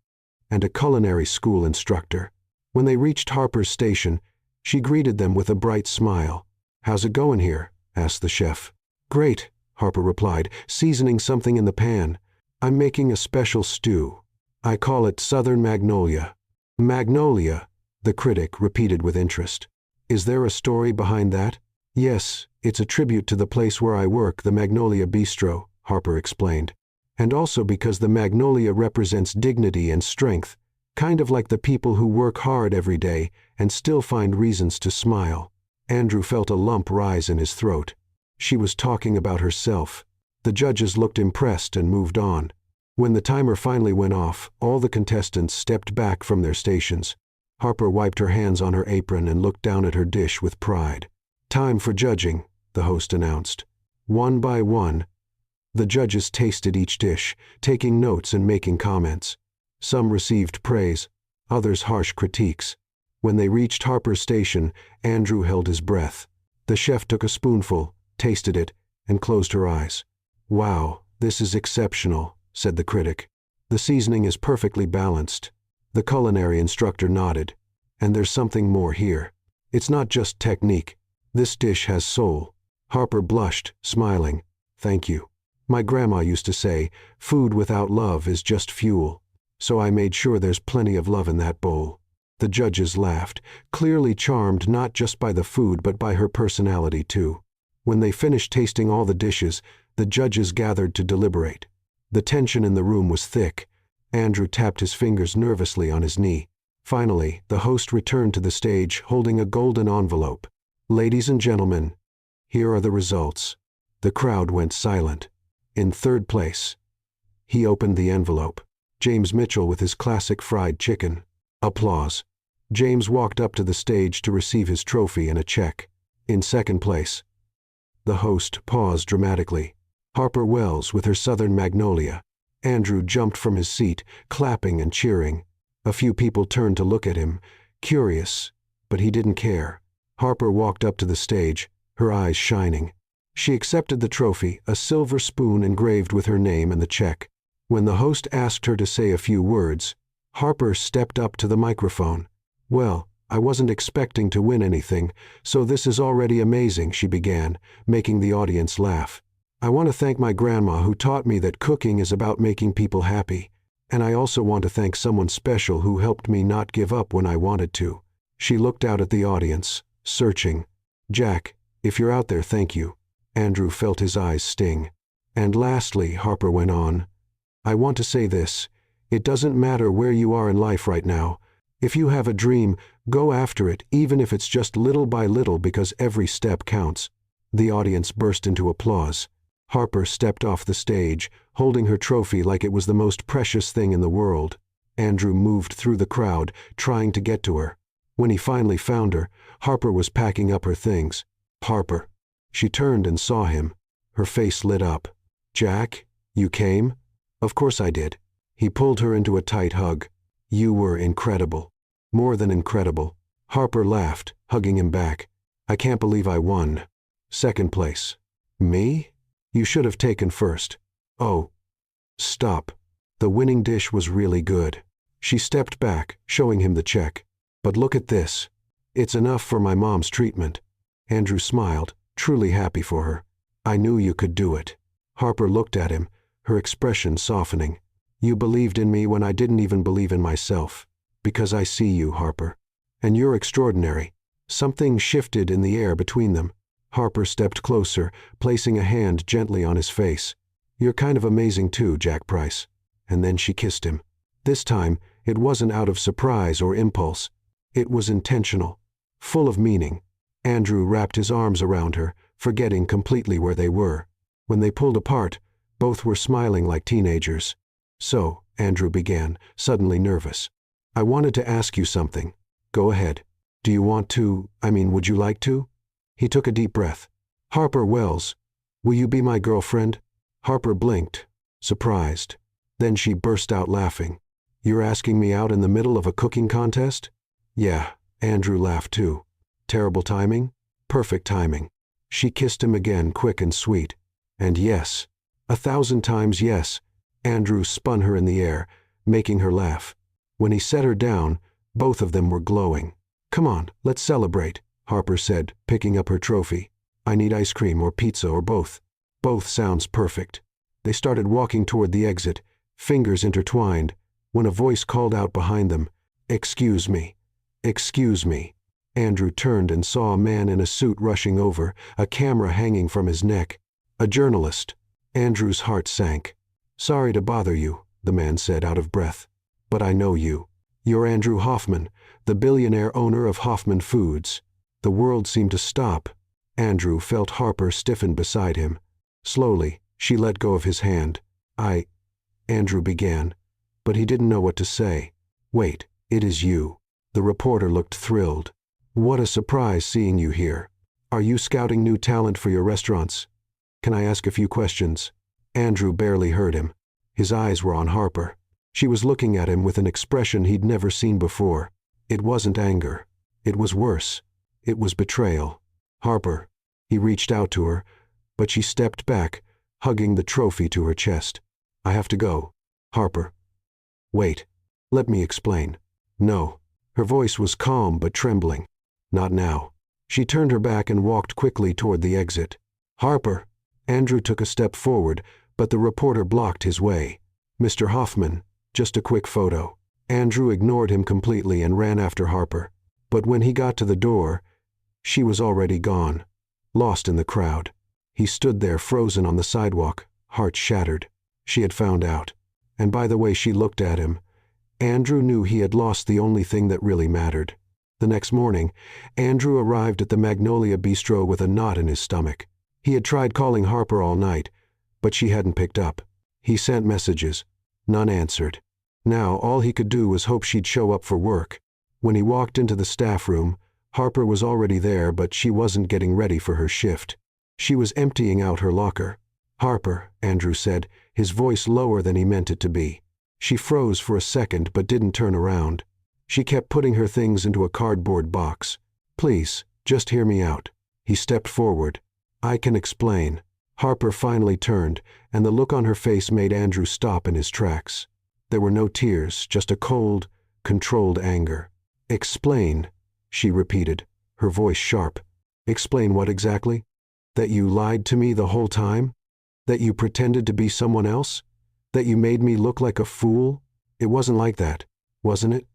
and a culinary school instructor. When they reached Harper's station, she greeted them with a bright smile. "How's it going here?" asked the chef. "Great," Harper replied, seasoning something in the pan. "I'm making a special stew. I call it Southern Magnolia." "Magnolia," the critic repeated with interest. "Is there a story behind that?" "Yes, it's a tribute to the place where I work, the Magnolia Bistro," Harper explained. "And also because the magnolia represents dignity and strength, kind of like the people who work hard every day and still find reasons to smile." Andrew felt a lump rise in his throat. She was talking about herself. The judges looked impressed and moved on. When the timer finally went off, all the contestants stepped back from their stations. Harper wiped her hands on her apron and looked down at her dish with pride. "Time for judging," the host announced. One by one, the judges tasted each dish, taking notes and making comments. Some received praise, others harsh critiques. When they reached Harper's station, Andrew held his breath. The chef took a spoonful, tasted it, and closed her eyes. "Wow, this is exceptional," said the critic. "The seasoning is perfectly balanced." The culinary instructor nodded. "And there's something more here. It's not just technique. This dish has soul." Harper blushed, smiling. "Thank you. My grandma used to say, 'Food without love is just fuel.' So I made sure there's plenty of love in that bowl." The judges laughed, clearly charmed not just by the food but by her personality too. When they finished tasting all the dishes, the judges gathered to deliberate. The tension in the room was thick. Andrew tapped his fingers nervously on his knee. Finally, the host returned to the stage holding a golden envelope. "Ladies and gentlemen, here are the results." The crowd went silent. In 3rd place, he opened the envelope. James Mitchell with his classic fried chicken. Applause. James walked up to the stage to receive his trophy and a check. In second place. The host paused dramatically. Harper Wells with her Southern Magnolia. Andrew jumped from his seat, clapping and cheering. A few people turned to look at him, curious, but he didn't care. Harper walked up to the stage, her eyes shining. She accepted the trophy, a silver spoon engraved with her name and the check. When the host asked her to say a few words, Harper stepped up to the microphone. "Well, I wasn't expecting to win anything, so this is already amazing," she began, making the audience laugh. "I want to thank my grandma who taught me that cooking is about making people happy. And I also want to thank someone special who helped me not give up when I wanted to." She looked out at the audience, searching. "Jack, if you're out there, thank you." Andrew felt his eyes sting. "And lastly," Harper went on, "I want to say this. It doesn't matter where you are in life right now. If you have a dream, go after it, even if it's just little by little, because every step counts." The audience burst into applause. Harper stepped off the stage, holding her trophy like it was the most precious thing in the world. Andrew moved through the crowd, trying to get to her. When he finally found her, Harper was packing up her things. "Harper." She turned and saw him. Her face lit up. "Jack, you came?" "Of course I did." He pulled her into a tight hug. "You were incredible. More than incredible." Harper laughed, hugging him back. "I can't believe I won. Second place." "Me? You should have taken first." "Oh. Stop." The winning dish was really good. She stepped back, showing him the check. "But look at this. It's enough for my mom's treatment." Andrew smiled, truly happy for her. "I knew you could do it." Harper looked at him, her expression softening. "You believed in me when I didn't even believe in myself. Because I see you, Harper. And you're extraordinary." Something shifted in the air between them. Harper stepped closer, placing a hand gently on his face. "You're kind of amazing too, Jack Price." And then she kissed him. This time, it wasn't out of surprise or impulse. It was intentional, full of meaning. Andrew wrapped his arms around her, forgetting completely where they were. When they pulled apart, both were smiling like teenagers. "So," Andrew began, suddenly nervous, "I wanted to ask you something." "Go ahead." "Do you want to, would you like to?" He took a deep breath. "Harper Wells, will you be my girlfriend?" Harper blinked, surprised. Then she burst out laughing. "You're asking me out in the middle of a cooking contest?" "Yeah." Andrew laughed too. "Terrible timing?" "Perfect timing." She kissed him again, quick and sweet. "And yes." 1,000 times yes. Andrew spun her in the air, making her laugh. When he set her down, both of them were glowing. "Come on, let's celebrate," Harper said, picking up her trophy. "I need ice cream or pizza or both." "Both sounds perfect." They started walking toward the exit, fingers intertwined, when a voice called out behind them, "Excuse me. Excuse me." Andrew turned and saw a man in a suit rushing over, a camera hanging from his neck. A journalist. Andrew's heart sank. "Sorry to bother you," the man said, out of breath. "But I know you. You're Andrew Hoffman, the billionaire owner of Hoffman Foods." The world seemed to stop. Andrew felt Harper stiffen beside him. Slowly, she let go of his hand. Andrew began, but he didn't know what to say. "Wait, it is you." The reporter looked thrilled. "What a surprise seeing you here. Are you scouting new talent for your restaurants? Can I ask a few questions?" Andrew barely heard him. His eyes were on Harper. She was looking at him with an expression he'd never seen before. It wasn't anger. It was worse. It was betrayal. "Harper." He reached out to her, but she stepped back, hugging the trophy to her chest. "I have to go." "Harper." "Wait. Let me explain." "No." Her voice was calm but trembling. "Not now." She turned her back and walked quickly toward the exit. "Harper." Andrew took a step forward, but the reporter blocked his way. "Mr. Hoffman, just a quick photo." Andrew ignored him completely and ran after Harper. But when he got to the door, she was already gone, lost in the crowd. He stood there frozen on the sidewalk, heart shattered. She had found out. And by the way she looked at him, Andrew knew he had lost the only thing that really mattered. The next morning, Andrew arrived at the Magnolia Bistro with a knot in his stomach. He had tried calling Harper all night, but she hadn't picked up. He sent messages. None answered. Now all he could do was hope she'd show up for work. When he walked into the staff room, Harper was already there, but she wasn't getting ready for her shift. She was emptying out her locker. "Harper," Andrew said, his voice lower than he meant it to be. She froze for a second but didn't turn around. She kept putting her things into a cardboard box. "Please, just hear me out." He stepped forward. "I can explain." Harper finally turned, and the look on her face made Andrew stop in his tracks. There were no tears, just a cold, controlled anger. "Explain," she repeated, her voice sharp. "Explain what exactly? That you lied to me the whole time? That you pretended to be someone else? That you made me look like a fool? It wasn't like that, wasn't it?"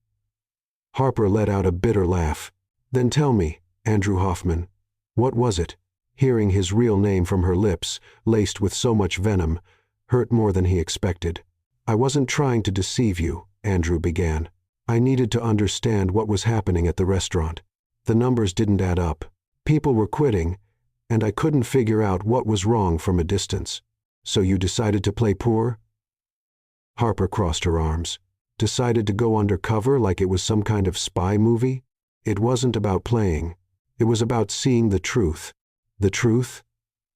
Harper let out a bitter laugh. "Then tell me, Andrew Hoffman, what was it?" Hearing his real name from her lips, laced with so much venom, hurt more than he expected. "I wasn't trying to deceive you," Andrew began. "I needed to understand what was happening at the restaurant. The numbers didn't add up. People were quitting, and I couldn't figure out what was wrong from a distance. So you decided to play poor?" Harper crossed her arms. "Decided to go undercover like it was some kind of spy movie? It wasn't about playing. It was about seeing the truth." "The truth?"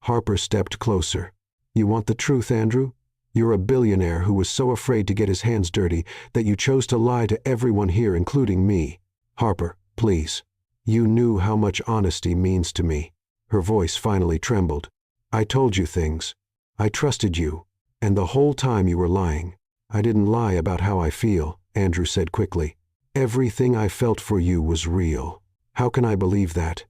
Harper stepped closer. "You want the truth, Andrew? You're a billionaire who was so afraid to get his hands dirty that you chose to lie to everyone here, including me. Harper, please. You knew how much honesty means to me." Her voice finally trembled. "I told you things. I trusted you. And the whole time you were lying." "I didn't lie about how I feel," Andrew said quickly. "Everything I felt for you was real. How can I believe that?"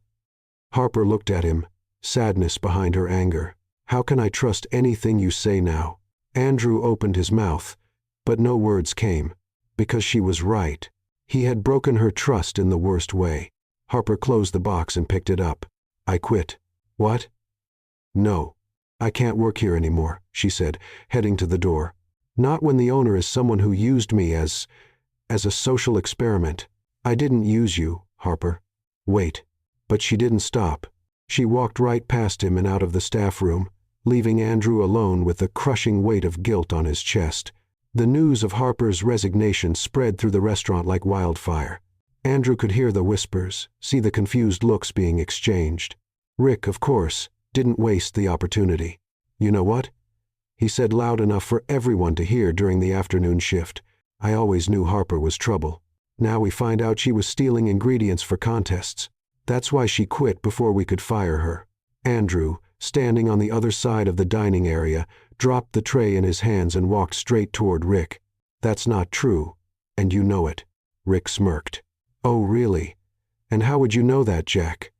Harper looked at him, sadness behind her anger. "How can I trust anything you say now?" Andrew opened his mouth, but no words came. Because she was right. He had broken her trust in the worst way. Harper closed the box and picked it up. "I quit." "What?" "No. I can't work here anymore," she said, heading to the door. "Not when the owner is someone who used me as a social experiment." "I didn't use you, Harper." "Wait." But she didn't stop. She walked right past him and out of the staff room, leaving Andrew alone with the crushing weight of guilt on his chest. The news of Harper's resignation spread through the restaurant like wildfire. Andrew could hear the whispers, see the confused looks being exchanged. Rick, of course, didn't waste the opportunity. "You know what?" he said loud enough for everyone to hear during the afternoon shift. "I always knew Harper was trouble. Now we find out she was stealing ingredients for contests. That's why she quit before we could fire her." Andrew, standing on the other side of the dining area, dropped the tray in his hands and walked straight toward Rick. "That's not true, and you know it." Rick smirked. "Oh, really? And how would you know that, Jack?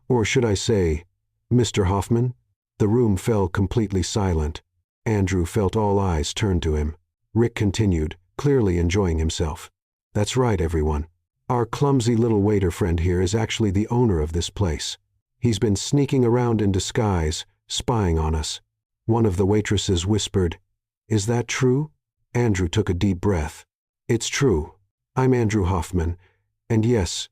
Or should I say, Mr. Hoffman?" The room fell completely silent. Andrew felt all eyes turned to him. Rick continued, clearly enjoying himself. "That's right, everyone. Our clumsy little waiter friend here is actually the owner of this place. He's been sneaking around in disguise, spying on us." One of the waitresses whispered, "Is that true?" Andrew took a deep breath. "It's true. I'm Andrew Hoffman, and yes,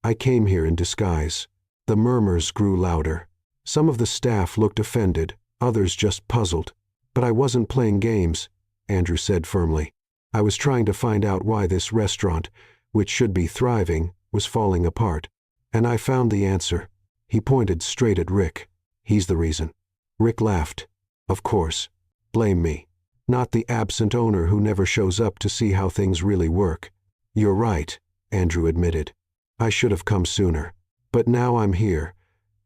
I came here in disguise." The murmurs grew louder. Some of the staff looked offended, others just puzzled. "But I wasn't playing games," Andrew said firmly. "I was trying to find out why this restaurant, which should be thriving, was falling apart. And I found the answer." He pointed straight at Rick. "He's the reason." Rick laughed. "Of course. Blame me. Not the absent owner who never shows up to see how things really work." "You're right," Andrew admitted. "I should have come sooner. But now I'm here,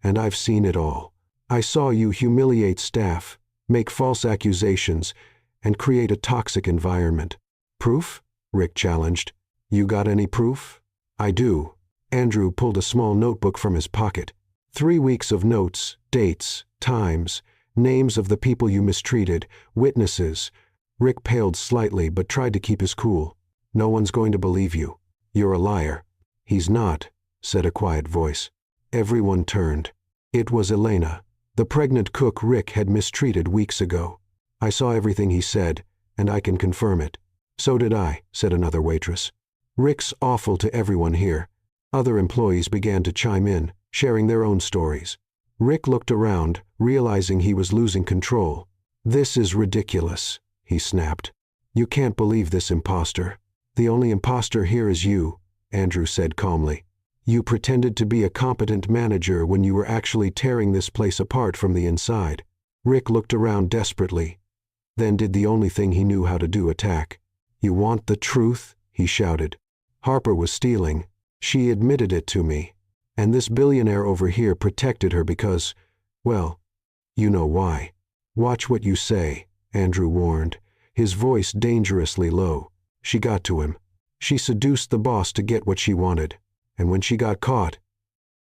and I've seen it all. I saw you humiliate staff, make false accusations, and create a toxic environment." "Proof?" Rick challenged. "You got any proof?" "I do." Andrew pulled a small notebook from his pocket. 3 weeks of notes, dates, times, names of the people you mistreated, witnesses. Rick paled slightly but tried to keep his cool. "No one's going to believe you. You're a liar." "He's not," said a quiet voice. Everyone turned. It was Elena, the pregnant cook Rick had mistreated weeks ago. "I saw everything he said, and I can confirm it." "So did I," said another waitress. "Rick's awful to everyone here." Other employees began to chime in, sharing their own stories. Rick looked around, realizing he was losing control. "This is ridiculous," he snapped. "You can't believe this imposter." "The only imposter here is you," Andrew said calmly. You pretended to be a competent manager when you were actually tearing this place apart from the inside. Rick looked around desperately, then did the only thing he knew how to do: attack. You want the truth? He shouted. Harper was stealing. She admitted it to me. And this billionaire over here protected her because, well, you know why. Watch what you say, Andrew warned, his voice dangerously low. She got to him. She seduced the boss to get what she wanted. And when she got caught,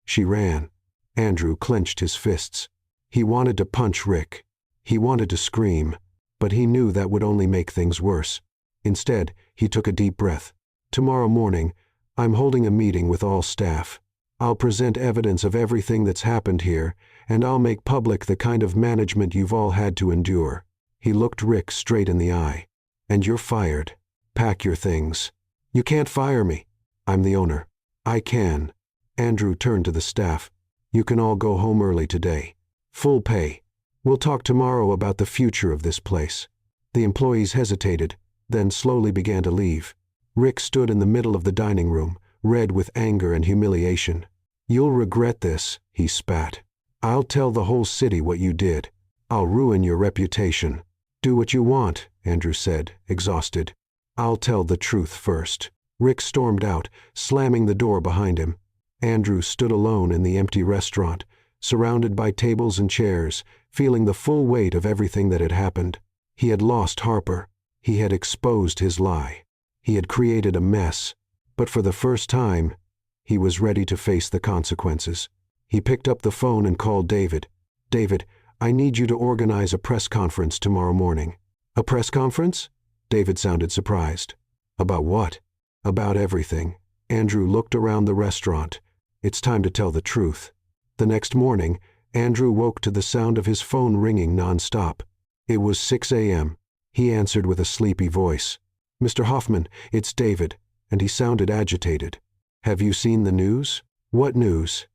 she ran. Andrew clenched his fists. He wanted to punch Rick. He wanted to scream, but he knew that would only make things worse. Instead, he took a deep breath. Tomorrow morning, I'm holding a meeting with all staff. I'll present evidence of everything that's happened here, and I'll make public the kind of management you've all had to endure. He looked Rick straight in the eye. And you're fired. Pack your things. You can't fire me. I'm the owner. I can. Andrew turned to the staff. You can all go home early today. Full pay. We'll talk tomorrow about the future of this place. The employees hesitated, then slowly began to leave. Rick stood in the middle of the dining room, red with anger and humiliation. You'll regret this, he spat. I'll tell the whole city what you did. I'll ruin your reputation. Do what you want, Andrew said, exhausted. I'll tell the truth first. Rick stormed out, slamming the door behind him. Andrew stood alone in the empty restaurant, surrounded by tables and chairs, feeling the full weight of everything that had happened. He had lost Harper. He had exposed his lie. He had created a mess. But for the first time, he was ready to face the consequences. He picked up the phone and called David. David, I need you to organize a press conference tomorrow morning. A press conference? David sounded surprised. About what? About everything. Andrew looked around the restaurant. It's time to tell the truth. The next morning, Andrew woke to the sound of his phone ringing nonstop. It was 6 a.m. He answered with a sleepy voice. Mr. Hoffman, it's David, and he sounded agitated. Have you seen the news? What news?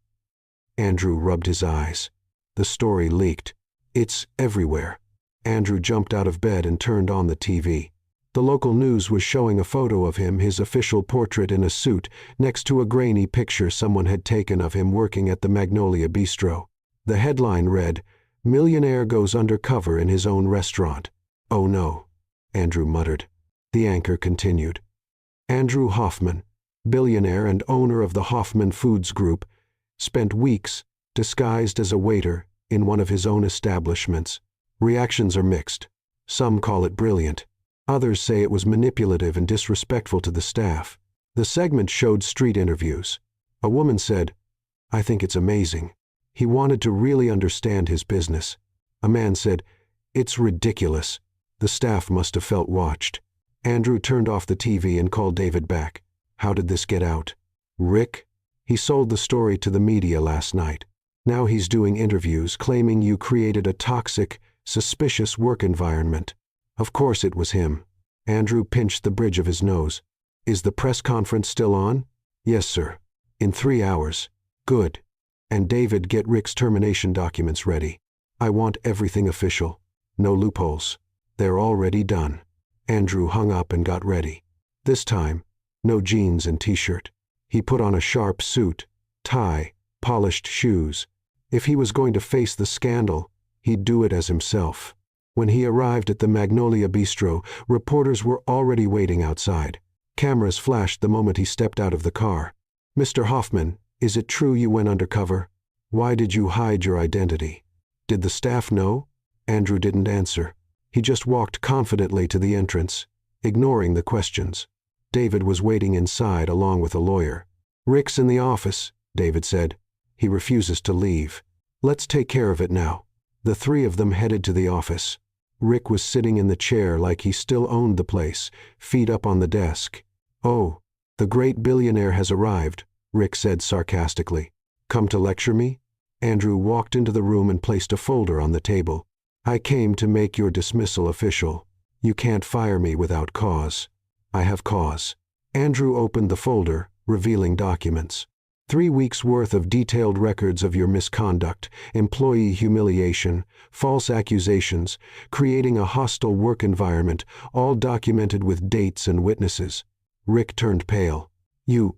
Andrew rubbed his eyes. The story leaked. It's everywhere. Andrew jumped out of bed and turned on the TV. The local news was showing a photo of him, his official portrait in a suit, next to a grainy picture someone had taken of him working at the Magnolia Bistro. The headline read, "Millionaire goes undercover in his own restaurant." Oh no, Andrew muttered. The anchor continued. Andrew Hoffman, billionaire and owner of the Hoffman Foods Group, spent weeks disguised as a waiter in one of his own establishments. Reactions are mixed. Some call it brilliant. Others say it was manipulative and disrespectful to the staff. The segment showed street interviews. A woman said, "I think it's amazing. He wanted to really understand his business." A man said, "It's ridiculous. The staff must have felt watched." Andrew turned off the TV and called David back. How did this get out? Rick? He sold the story to the media last night. Now he's doing interviews claiming you created a toxic, suspicious work environment. Of course it was him. Andrew pinched the bridge of his nose. Is the press conference still on? Yes, sir. In 3 hours. Good. And David, get Rick's termination documents ready. I want everything official. No loopholes. They're already done. Andrew hung up and got ready. This time, no jeans and t-shirt. He put on a sharp suit, tie, polished shoes. If he was going to face the scandal, he'd do it as himself. When he arrived at the Magnolia Bistro, reporters were already waiting outside. Cameras flashed the moment he stepped out of the car. Mr. Hoffman, is it true you went undercover? Why did you hide your identity? Did the staff know? Andrew didn't answer. He just walked confidently to the entrance, ignoring the questions. David was waiting inside along with a lawyer. Rick's in the office, David said. He refuses to leave. Let's take care of it now. The three of them headed to the office. Rick was sitting in the chair like he still owned the place, feet up on the desk. Oh, the great billionaire has arrived, Rick said sarcastically. Come to lecture me? Andrew walked into the room and placed a folder on the table. I came to make your dismissal official. You can't fire me without cause. I have cause. Andrew opened the folder, revealing documents. 3 weeks' worth of detailed records of your misconduct, employee humiliation, false accusations, creating a hostile work environment, all documented with dates and witnesses. Rick turned pale. You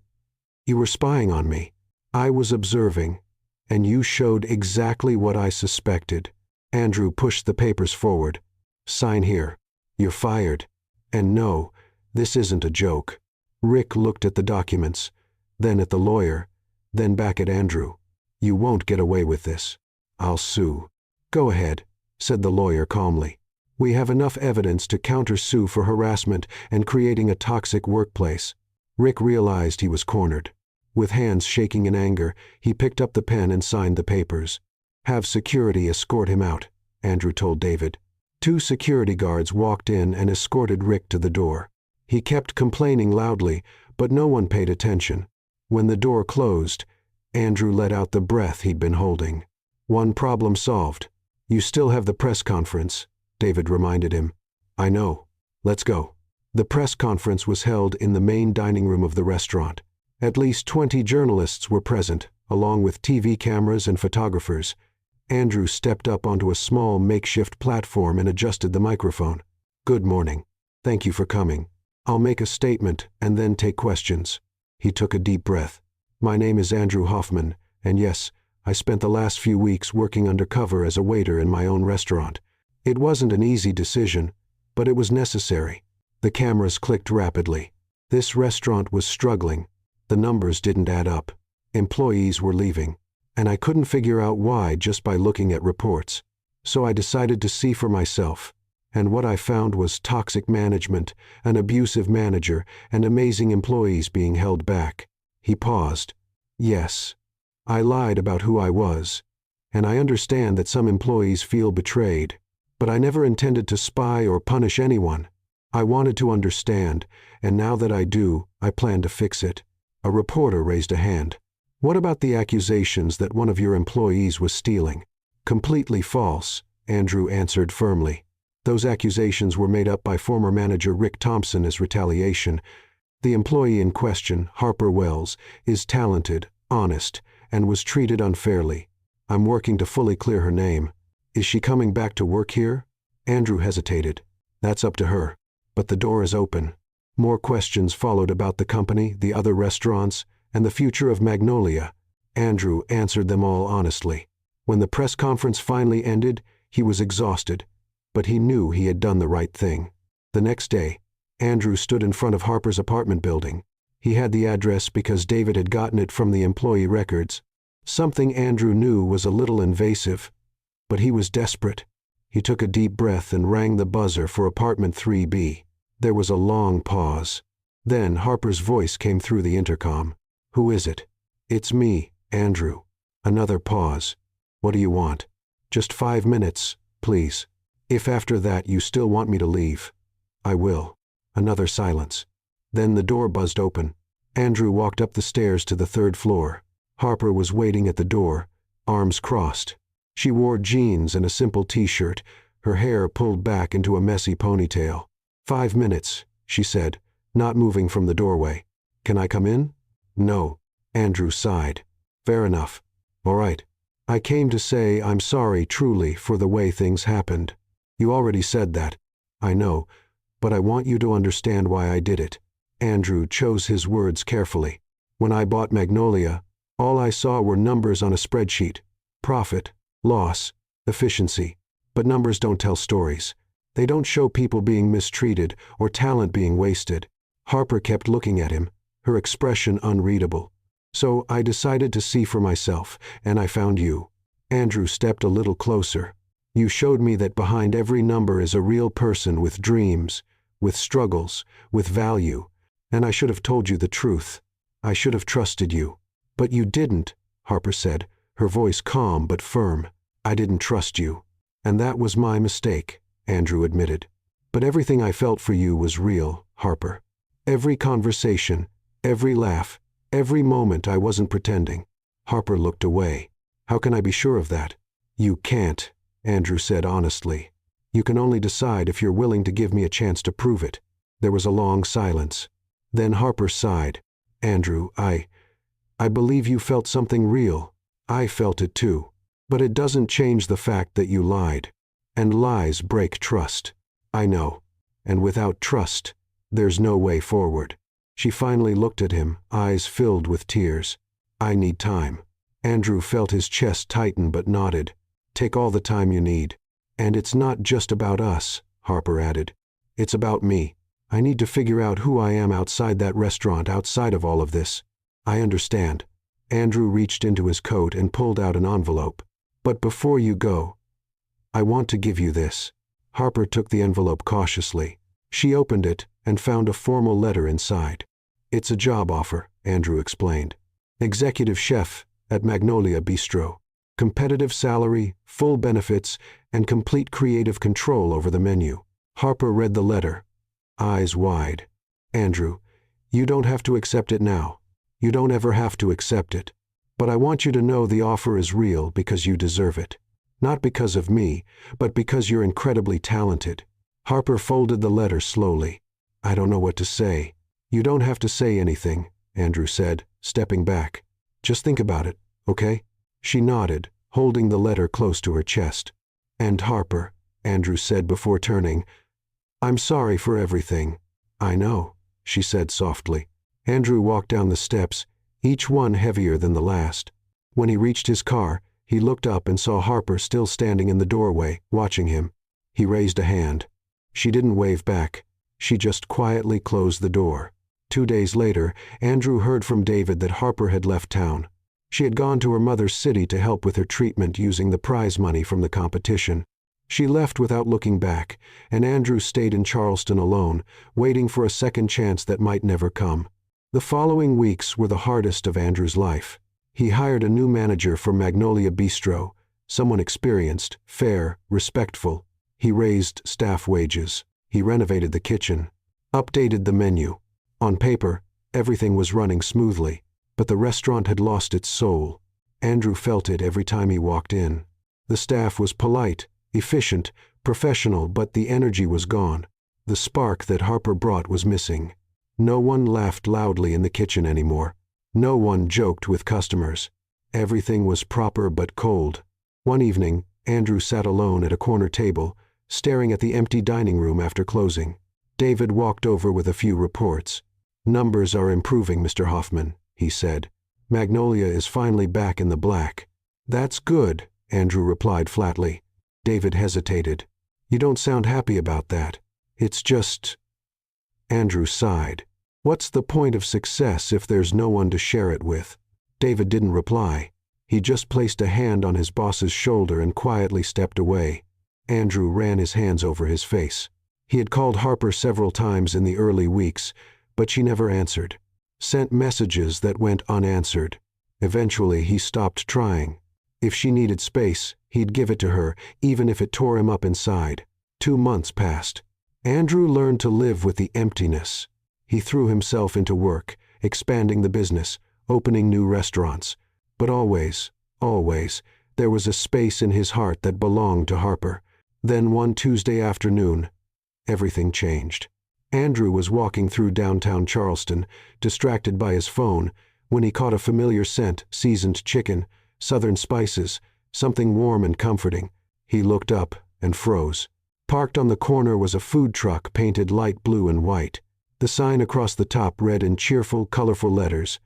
You were spying on me. I was observing, and you showed exactly what I suspected. Andrew pushed the papers forward. Sign here. You're fired. And no, this isn't a joke. Rick looked at the documents, then at the lawyer, then back at Andrew. You won't get away with this. I'll sue. Go ahead, said the lawyer calmly. We have enough evidence to counter-sue for harassment and creating a toxic workplace. Rick realized he was cornered. With hands shaking in anger, he picked up the pen and signed the papers. Have security escort him out, Andrew told David. 2 security guards walked in and escorted Rick to the door. He kept complaining loudly, but no one paid attention. When the door closed, Andrew let out the breath he'd been holding. One problem solved. You still have the press conference, David reminded him. I know. Let's go. The press conference was held in the main dining room of the restaurant. At least 20 journalists were present, along with TV cameras and photographers. Andrew stepped up onto a small makeshift platform and adjusted the microphone. Good morning. Thank you for coming. I'll make a statement and then take questions. He took a deep breath. My name is Andrew Hoffman, and yes, I spent the last few weeks working undercover as a waiter in my own restaurant. It wasn't an easy decision, but it was necessary. The cameras clicked rapidly. This restaurant was struggling. The numbers didn't add up. Employees were leaving, and I couldn't figure out why just by looking at reports. So I decided to see for myself, and what I found was toxic management, an abusive manager, and amazing employees being held back. He paused. Yes, I lied about who I was, and I understand that some employees feel betrayed, but I never intended to spy or punish anyone. I wanted to understand, and now that I do, I plan to fix it. A reporter raised a hand. What about the accusations that one of your employees was stealing? Completely false, Andrew answered firmly. Those accusations were made up by former manager Rick Thompson as retaliation. The employee in question, Harper Wells, is talented, honest, and was treated unfairly. I'm working to fully clear her name. Is she coming back to work here? Andrew hesitated. That's up to her. But the door is open. More questions followed about the company, the other restaurants, and the future of Magnolia. Andrew answered them all honestly. When the press conference finally ended, he was exhausted, but he knew he had done the right thing. The next day, Andrew stood in front of Harper's apartment building. He had the address because David had gotten it from the employee records. Something Andrew knew was a little invasive, but he was desperate. He took a deep breath and rang the buzzer for apartment 3B. There was a long pause. Then Harper's voice came through the intercom. Who is it? It's me, Andrew. Another pause. What do you want? Just 5 minutes, please. If after that you still want me to leave, I will. Another silence. Then the door buzzed open. Andrew walked up the stairs to the 3rd floor. Harper was waiting at the door, arms crossed. She wore jeans and a simple t-shirt, her hair pulled back into a messy ponytail. 5 minutes, she said, not moving from the doorway. Can I come in? No. Andrew sighed. Fair enough. All right. I came to say I'm sorry truly for the way things happened. You already said that. I know, but I want you to understand why I did it. Andrew chose his words carefully. When I bought Magnolia, all I saw were numbers on a spreadsheet. Profit, loss, efficiency. But numbers don't tell stories. They don't show people being mistreated or talent being wasted. Harper kept looking at him, her expression unreadable. So I decided to see for myself, and I found you. Andrew stepped a little closer. You showed me that behind every number is a real person with dreams, with struggles, with value, and I should have told you the truth. I should have trusted you. But you didn't, Harper said, her voice calm but firm. I didn't trust you. And that was my mistake, Andrew admitted. But everything I felt for you was real, Harper. Every conversation, every laugh, every moment I wasn't pretending. Harper looked away. How can I be sure of that? You can't, Andrew said honestly. You can only decide if you're willing to give me a chance to prove it. There was a long silence. Then Harper sighed. Andrew, I believe you felt something real. I felt it too. But it doesn't change the fact that you lied. And lies break trust. I know. And without trust, there's no way forward. She finally looked at him, eyes filled with tears. "I need time." Andrew felt his chest tighten but nodded. "Take all the time you need. And it's not just about us," Harper added. "It's about me. I need to figure out who I am outside that restaurant, outside of all of this." "I understand." Andrew reached into his coat and pulled out an envelope. "But before you go, I want to give you this." Harper took the envelope cautiously. She opened it and found a formal letter inside. "It's a job offer," Andrew explained. "Executive chef at Magnolia Bistro. Competitive salary, full benefits, and complete creative control over the menu." Harper read the letter, eyes wide. "Andrew, you don't have to accept it now. You don't ever have to accept it. But I want you to know the offer is real because you deserve it. Not because of me, but because you're incredibly talented." Harper folded the letter slowly. "I don't know what to say." "You don't have to say anything," Andrew said, stepping back. "Just think about it, okay?" She nodded, holding the letter close to her chest. "And Harper," Andrew said before turning, "I'm sorry for everything." "I know," she said softly. Andrew walked down the steps, each one heavier than the last. When he reached his car, he looked up and saw Harper still standing in the doorway, watching him. He raised a hand. She didn't wave back. She just quietly closed the door. 2 days later, Andrew heard from David that Harper had left town. She had gone to her mother's city to help with her treatment using the prize money from the competition. She left without looking back, and Andrew stayed in Charleston alone, waiting for a second chance that might never come. The following weeks were the hardest of Andrew's life. He hired a new manager for Magnolia Bistro, someone experienced, fair, respectful. He raised staff wages. He renovated the kitchen, updated the menu. On paper, everything was running smoothly, but the restaurant had lost its soul. Andrew felt it every time he walked in. The staff was polite, efficient, professional, but the energy was gone. The spark that Harper brought was missing. No one laughed loudly in the kitchen anymore. No one joked with customers. Everything was proper but cold. One evening, Andrew sat alone at a corner table, staring at the empty dining room after closing. David walked over with a few reports. "Numbers are improving, Mr. Hoffman," he said. "Magnolia is finally back in the black." "That's good," Andrew replied flatly. David hesitated. "You don't sound happy about that." "It's just—" Andrew sighed. "What's the point of success if there's no one to share it with?" David didn't reply. He just placed a hand on his boss's shoulder and quietly stepped away. Andrew ran his hands over his face. He had called Harper several times in the early weeks, but she never answered. Sent messages that went unanswered. Eventually, he stopped trying. If she needed space, he'd give it to her, even if it tore him up inside. 2 months passed. Andrew learned to live with the emptiness. He threw himself into work, expanding the business, opening new restaurants. But always, there was a space in his heart that belonged to Harper. Then one Tuesday afternoon, everything changed. Andrew was walking through downtown Charleston, distracted by his phone, when he caught a familiar scent: seasoned chicken, southern spices, something warm and comforting. He looked up and froze. Parked on the corner was a food truck painted light blue and white. The sign across the top read in cheerful, colorful letters,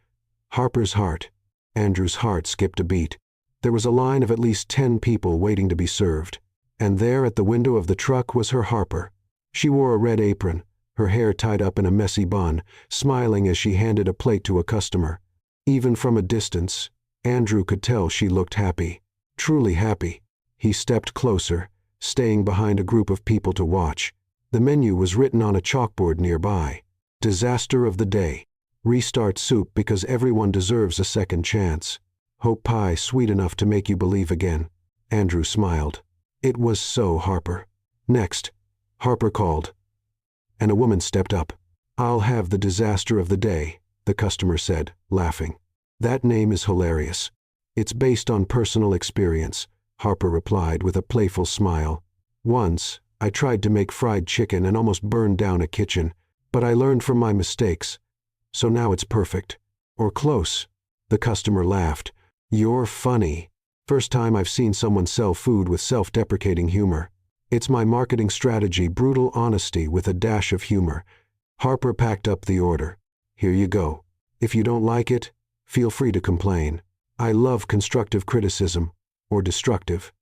"Harper's Heart." Andrew's heart skipped a beat. There was a line of at least 10 people waiting to be served. And there at the window of the truck was her Harper. She wore a red apron, her hair tied up in a messy bun, smiling as she handed a plate to a customer. Even from a distance, Andrew could tell she looked happy. Truly happy. He stepped closer, staying behind a group of people to watch. The menu was written on a chalkboard nearby. Disaster of the day. Restart soup because everyone deserves a second chance. Hope pie sweet enough to make you believe again. Andrew smiled. It was so Harper. Next, Harper called, and a woman stepped up. "I'll have the disaster of the day," the customer said, laughing. "That name is hilarious." "It's based on personal experience," Harper replied with a playful smile. "Once, I tried to make fried chicken and almost burned down a kitchen, but I learned from my mistakes. So now it's perfect. Or close." The customer laughed. "You're funny. First time I've seen someone sell food with self-deprecating humor. It's my marketing strategy, brutal honesty with a dash of humor." Harper packed up the order. Here you go. If you don't like it, feel free to complain. I love constructive criticism, or destructive.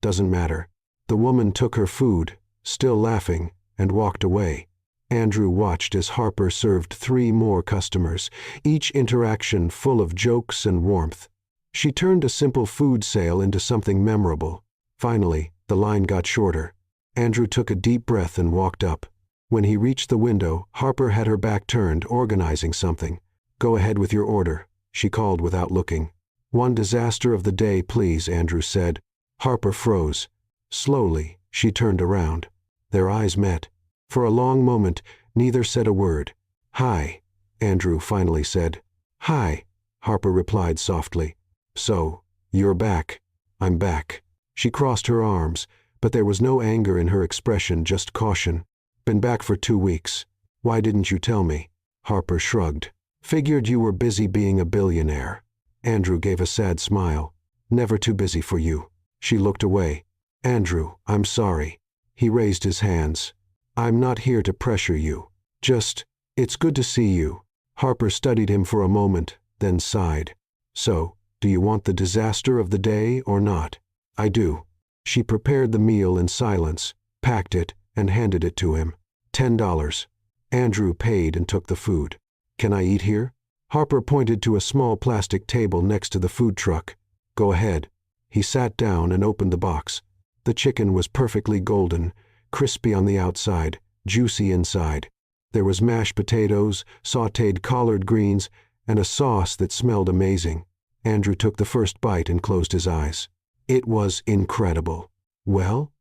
Doesn't matter. The woman took her food, still laughing, and walked away. Andrew watched as Harper served 3 more customers, each interaction full of jokes and warmth. She turned a simple food sale into something memorable. Finally, the line got shorter. Andrew took a deep breath and walked up. When he reached the window, Harper had her back turned, organizing something. "Go ahead with your order," she called without looking. "One disaster of the day, please," Andrew said. Harper froze. Slowly, she turned around. Their eyes met. For a long moment, neither said a word. "Hi," Andrew finally said. "Hi," Harper replied softly. "So, you're back." "I'm back." She crossed her arms, but there was no anger in her expression, just caution. "Been back for 2 weeks. Why didn't you tell me?" Harper shrugged. "Figured you were busy being a billionaire." Andrew gave a sad smile. "Never too busy for you." She looked away. "Andrew, I'm sorry." He raised his hands. "I'm not here to pressure you. Just, it's good to see you." Harper studied him for a moment, then sighed. "So, do you want the disaster of the day or not?" "I do." She prepared the meal in silence, packed it, and handed it to him. $10. Andrew paid and took the food. "Can I eat here?" Harper pointed to a small plastic table next to the food truck. "Go ahead." He sat down and opened the box. The chicken was perfectly golden, crispy on the outside, juicy inside. There was mashed potatoes, sautéed collard greens, and a sauce that smelled amazing. Andrew took the first bite and closed his eyes. It was incredible. "Well?"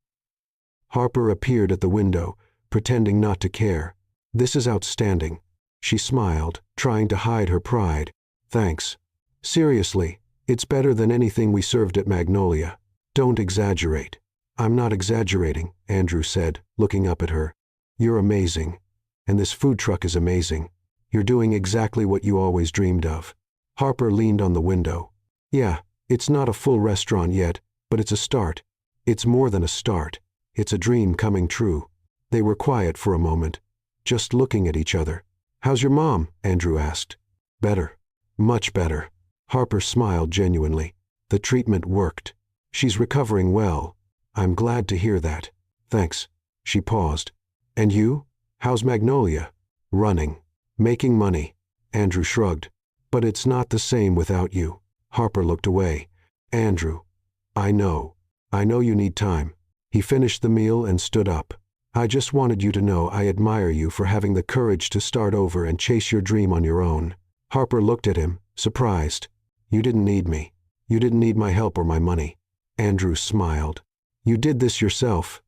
Harper appeared at the window, pretending not to care. "This is outstanding." She smiled, trying to hide her pride. "Thanks. Seriously, it's better than anything we served at Magnolia. Don't exaggerate." "I'm not exaggerating," Andrew said, looking up at her. "You're amazing. And this food truck is amazing. You're doing exactly what you always dreamed of." Harper leaned on the window. "Yeah, it's not a full restaurant yet, but it's a start. It's more than a start. It's a dream coming true." They were quiet for a moment, just looking at each other. "How's your mom?" Andrew asked. "Better. Much better." Harper smiled genuinely. "The treatment worked. She's recovering well." "I'm glad to hear that." "Thanks." She paused. "And you? How's Magnolia?" "Running. Making money." Andrew shrugged. "But it's not the same without you." Harper looked away. "Andrew, I know. I know you need time." He finished the meal and stood up. "I just wanted you to know I admire you for having the courage to start over and chase your dream on your own." Harper looked at him, surprised. "You didn't need me. You didn't need my help or my money." Andrew smiled. "You did this yourself.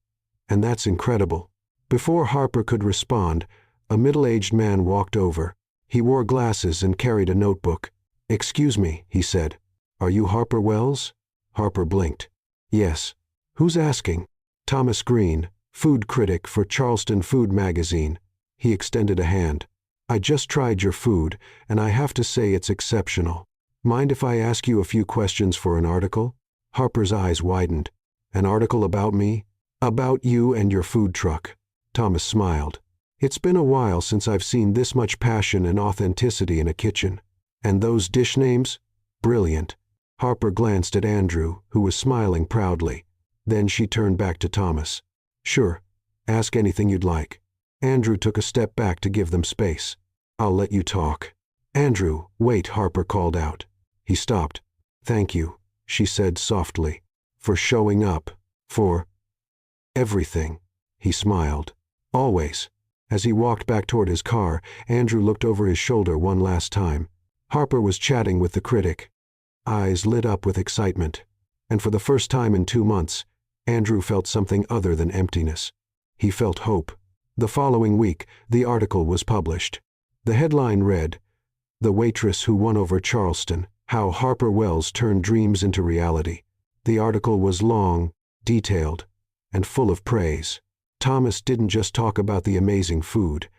And that's incredible." Before Harper could respond, a middle-aged man walked over. He wore glasses and carried a notebook. "Excuse me," he said. "Are you Harper Wells?" Harper blinked. "Yes." "Who's asking?" "Thomas Green, food critic for Charleston Food Magazine." He extended a hand. "I just tried your food, and I have to say it's exceptional. Mind if I ask you a few questions for an article?" Harper's eyes widened. "An article about me?" "About you and your food truck." Thomas smiled. "It's been a while since I've seen this much passion and authenticity in a kitchen. And those dish names? Brilliant." Harper glanced at Andrew, who was smiling proudly. Then she turned back to Thomas. "Sure. Ask anything you'd like." Andrew took a step back to give them space. "I'll let you talk." "Andrew, wait," Harper called out. He stopped. "Thank you," she said softly, "for showing up, for everything." He smiled. "Always." As he walked back toward his car, Andrew looked over his shoulder one last time. Harper was chatting with the critic. Eyes lit up with excitement. And for the first time in 2 months, Andrew felt something other than emptiness. He felt hope. The following week, the article was published. The headline read, "The Waitress Who Won Over Charleston, How Harper Wells Turned Dreams into Reality." The article was long, detailed, and full of praise. Thomas didn't just talk about the amazing food.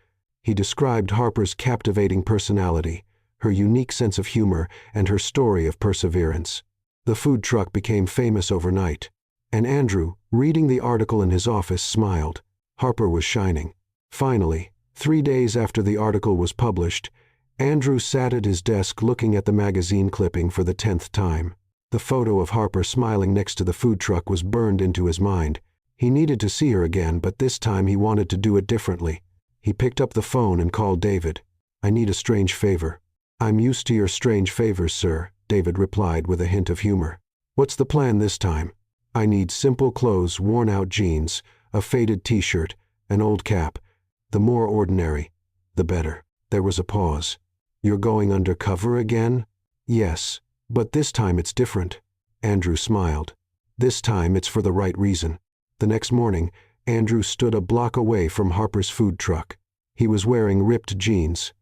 He described Harper's captivating personality, her unique sense of humor, and her story of perseverance. The food truck became famous overnight. And Andrew, reading the article in his office, smiled. Harper was shining. Finally, 3 days after the article was published, Andrew sat at his desk looking at the magazine clipping for the 10th time. The photo of Harper smiling next to the food truck was burned into his mind. He needed to see her again, but this time he wanted to do it differently. He picked up the phone and called David. "I need a strange favor." "I'm used to your strange favors, sir," David replied with a hint of humor. "What's the plan this time?" "I need simple clothes, worn-out jeans, a faded t-shirt, an old cap. The more ordinary, the better." There was a pause. "You're going undercover again?" "Yes, but this time it's different." Andrew smiled. "This time it's for the right reason." The next morning, Andrew stood a block away from Harper's food truck. He was wearing ripped jeans,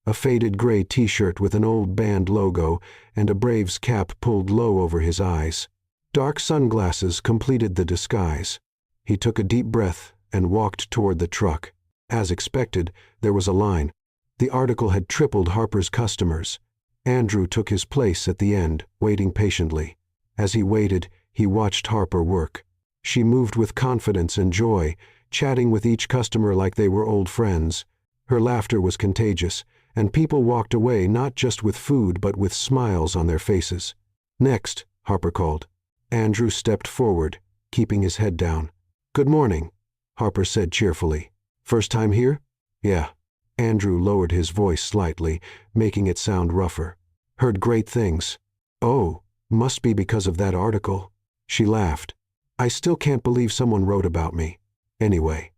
a faded gray t-shirt with an old band logo, and a Braves cap pulled low over his eyes. Dark sunglasses completed the disguise. He took a deep breath and walked toward the truck. As expected, there was a line. The article had tripled Harper's customers. Andrew took his place at the end, waiting patiently. As he waited, he watched Harper work. She moved with confidence and joy, chatting with each customer like they were old friends. Her laughter was contagious, and people walked away not just with food but with smiles on their faces. "Next," Harper called. Andrew stepped forward, keeping his head down. "Good morning," Harper said cheerfully. "First time here?" "Yeah." Andrew lowered his voice slightly, making it sound rougher. "Heard great things." "Oh, must be because of that article." She laughed. "I still can't believe someone wrote about me. Anyway,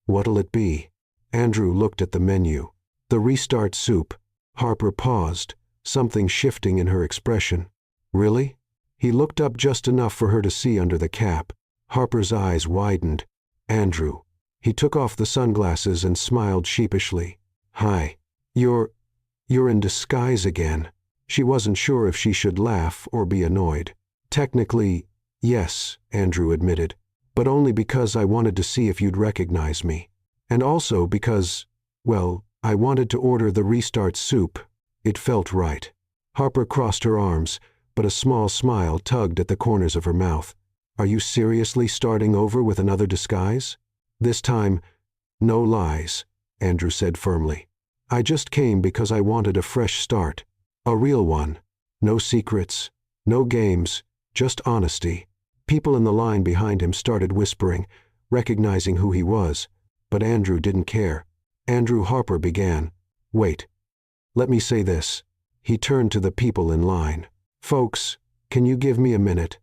what'll it be?" Andrew looked at the menu. The restart soup. Harper paused, something shifting in her expression. "Really?" He looked up just enough for her to see under the cap. Harper's eyes widened. "Andrew." He took off the sunglasses and smiled sheepishly. "Hi. You're in disguise again." She wasn't sure if she should laugh or be annoyed. "Technically, yes," Andrew admitted, "but only because I wanted to see if you'd recognize me. And also because, well, I wanted to order the restart soup. It felt right." Harper crossed her arms, but a small smile tugged at the corners of her mouth. "Are you seriously starting over with another disguise?" "This time, no lies," Andrew said firmly. "I just came because I wanted a fresh start. A real one. No secrets, no games, just honesty." People in the line behind him started whispering, recognizing who he was, but Andrew didn't care. Andrew Harper began. "Wait. Let me say this." He turned to the people in line. "Folks, can you give me a minute?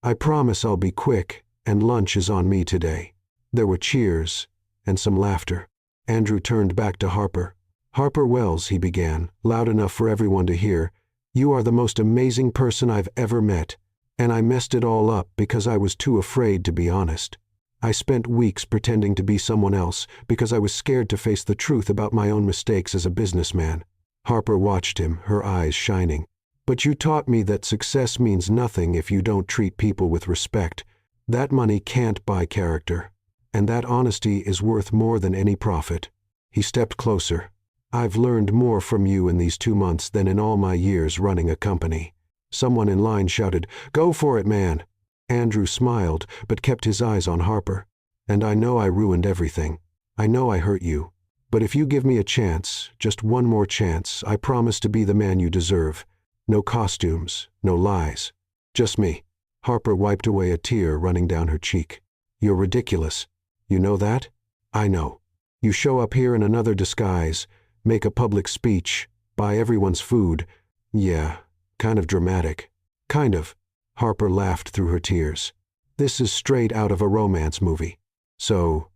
I promise I'll be quick, and lunch is on me today." There were cheers, and some laughter. Andrew turned back to Harper. "Harper Wells," he began, loud enough for everyone to hear, "you are the most amazing person I've ever met, and I messed it all up because I was too afraid to be honest. I spent weeks pretending to be someone else because I was scared to face the truth about my own mistakes as a businessman." Harper watched him, her eyes shining. "But you taught me that success means nothing if you don't treat people with respect. That money can't buy character. And that honesty is worth more than any profit." He stepped closer. "I've learned more from you in these 2 months than in all my years running a company." Someone in line shouted, "Go for it, man!" Andrew smiled, but kept his eyes on Harper. "And I know I ruined everything. I know I hurt you. But if you give me a chance, just one more chance, I promise to be the man you deserve. No costumes, no lies. Just me." Harper wiped away a tear running down her cheek. "You're ridiculous. You know that?" "I know. You show up here in another disguise, make a public speech, buy everyone's food. Yeah, kind of dramatic." "Kind of." Harper laughed through her tears. "This is straight out of a romance movie." "So?"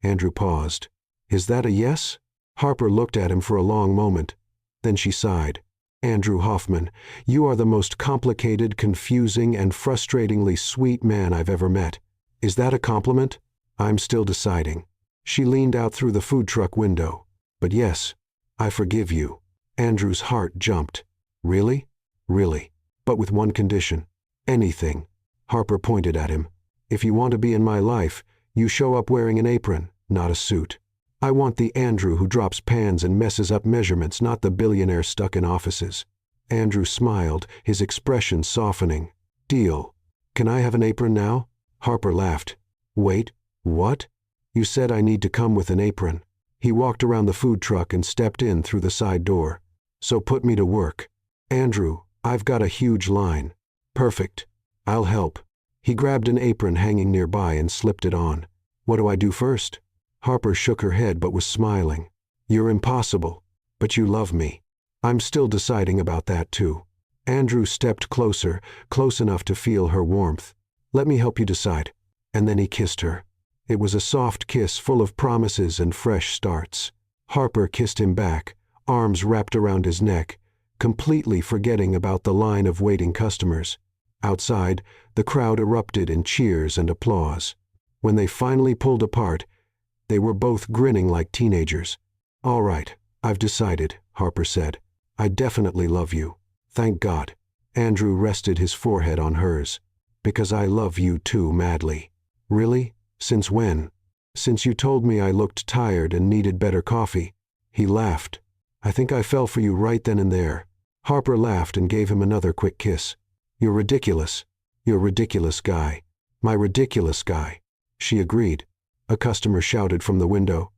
Andrew paused. "Is that a yes?" Harper looked at him for a long moment. Then she sighed. "Andrew Hoffman, you are the most complicated, confusing, and frustratingly sweet man I've ever met. Is that a compliment?" "I'm still deciding." She leaned out through the food truck window. "But yes, I forgive you." Andrew's heart jumped. "Really?" "Really. But with one condition." "Anything." Harper pointed at him. "If you want to be in my life, you show up wearing an apron, not a suit. I want the Andrew who drops pans and messes up measurements, not the billionaire stuck in offices." Andrew smiled, his expression softening. "Deal. Can I have an apron now?" Harper laughed. "Wait, what? You said I need to come with an apron." He walked around the food truck and stepped in through the side door. "So put me to work." "Andrew, I've got a huge line." "Perfect. I'll help." He grabbed an apron hanging nearby and slipped it on. "What do I do first?" Harper shook her head but was smiling. "You're impossible. But you love me." "I'm still deciding about that too." Andrew stepped closer, close enough to feel her warmth. "Let me help you decide." And then he kissed her. It was a soft kiss full of promises and fresh starts. Harper kissed him back, arms wrapped around his neck, completely forgetting about the line of waiting customers. Outside, the crowd erupted in cheers and applause. When they finally pulled apart, they were both grinning like teenagers. "All right, I've decided," Harper said. "I definitely love you. Thank God." Andrew rested his forehead on hers. "Because I love you too madly." "Really? Since when?" "Since you told me I looked tired and needed better coffee." He laughed. "I think I fell for you right then and there." Harper laughed and gave him another quick kiss. "You're ridiculous. You're a ridiculous guy. My ridiculous guy." She agreed. A customer shouted from the window.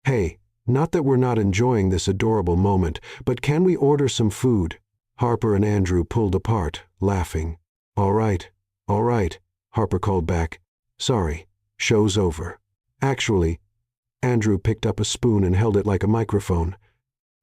"Hey, not that we're not enjoying this adorable moment, but can we order some food?" Harper and Andrew pulled apart, laughing. All right, Harper called back. "Sorry, show's over." "Actually," Andrew picked up a spoon and held it like a microphone.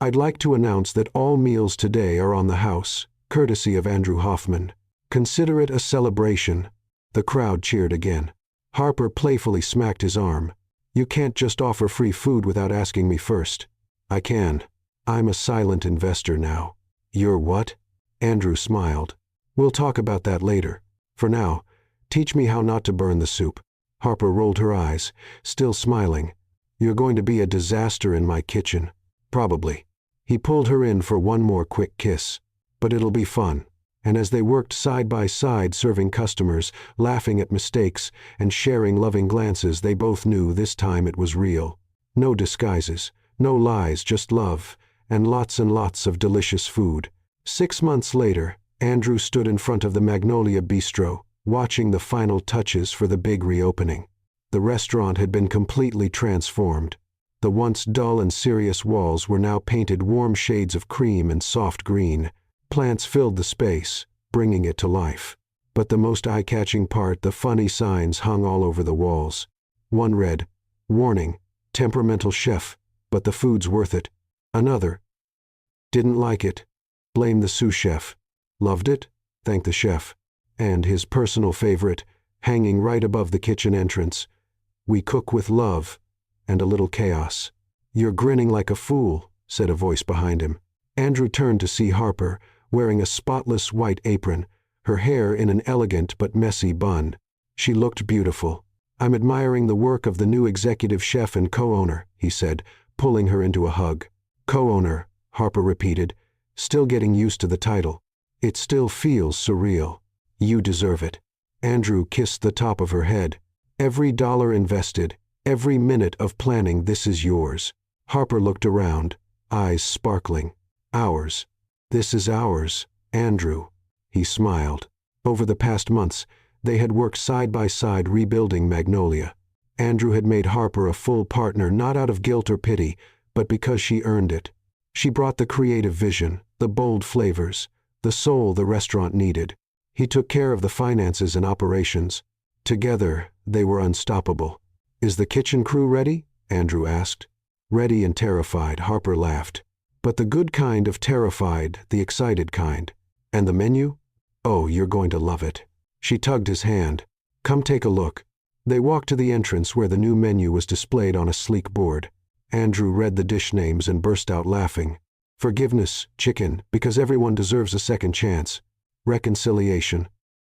"I'd like to announce that all meals today are on the house, courtesy of Andrew Hoffman. Consider it a celebration." The crowd cheered again. Harper playfully smacked his arm. "You can't just offer free food without asking me first." "I can. I'm a silent investor now." "You're what?" Andrew smiled. "We'll talk about that later. For now, teach me how not to burn the soup." Harper rolled her eyes, still smiling. "You're going to be a disaster in my kitchen." "Probably." He pulled her in for one more quick kiss. "But it'll be fun." And as they worked side by side serving customers, laughing at mistakes, and sharing loving glances, they both knew this time it was real. No disguises, no lies, just love, and lots of delicious food. 6 months later, Andrew stood in front of the Magnolia Bistro, watching the final touches for the big reopening. The restaurant had been completely transformed. The once dull and serious walls were now painted warm shades of cream and soft green. Plants filled the space, bringing it to life. But the most eye-catching part, the funny signs hung all over the walls. One read, "Warning, temperamental chef, but the food's worth it." Another, "Didn't like it. Blame the sous chef." "Loved it? Thank the chef." And his personal favorite, hanging right above the kitchen entrance, "We cook with love and a little chaos." "You're grinning like a fool," said a voice behind him. Andrew turned to see Harper, wearing a spotless white apron, her hair in an elegant but messy bun. She looked beautiful. "I'm admiring the work of the new executive chef and co-owner," he said, pulling her into a hug. "Co-owner," Harper repeated, still getting used to the title. "It still feels surreal." "You deserve it." Andrew kissed the top of her head. "Every dollar invested, every minute of planning, this is yours." Harper looked around, eyes sparkling. "Ours. This is ours, Andrew." He smiled. Over the past months, they had worked side by side rebuilding Magnolia. Andrew had made Harper a full partner, not out of guilt or pity, but because she earned it. She brought the creative vision, the bold flavors, the soul the restaurant needed. He took care of the finances and operations. Together, they were unstoppable. "Is the kitchen crew ready?" Andrew asked. "Ready and terrified," Harper laughed. "But the good kind of terrified, the excited kind. And the menu? Oh, you're going to love it." She tugged his hand. "Come take a look." They walked to the entrance where the new menu was displayed on a sleek board. Andrew read the dish names and burst out laughing. "Forgiveness, chicken, because everyone deserves a second chance. Reconciliation.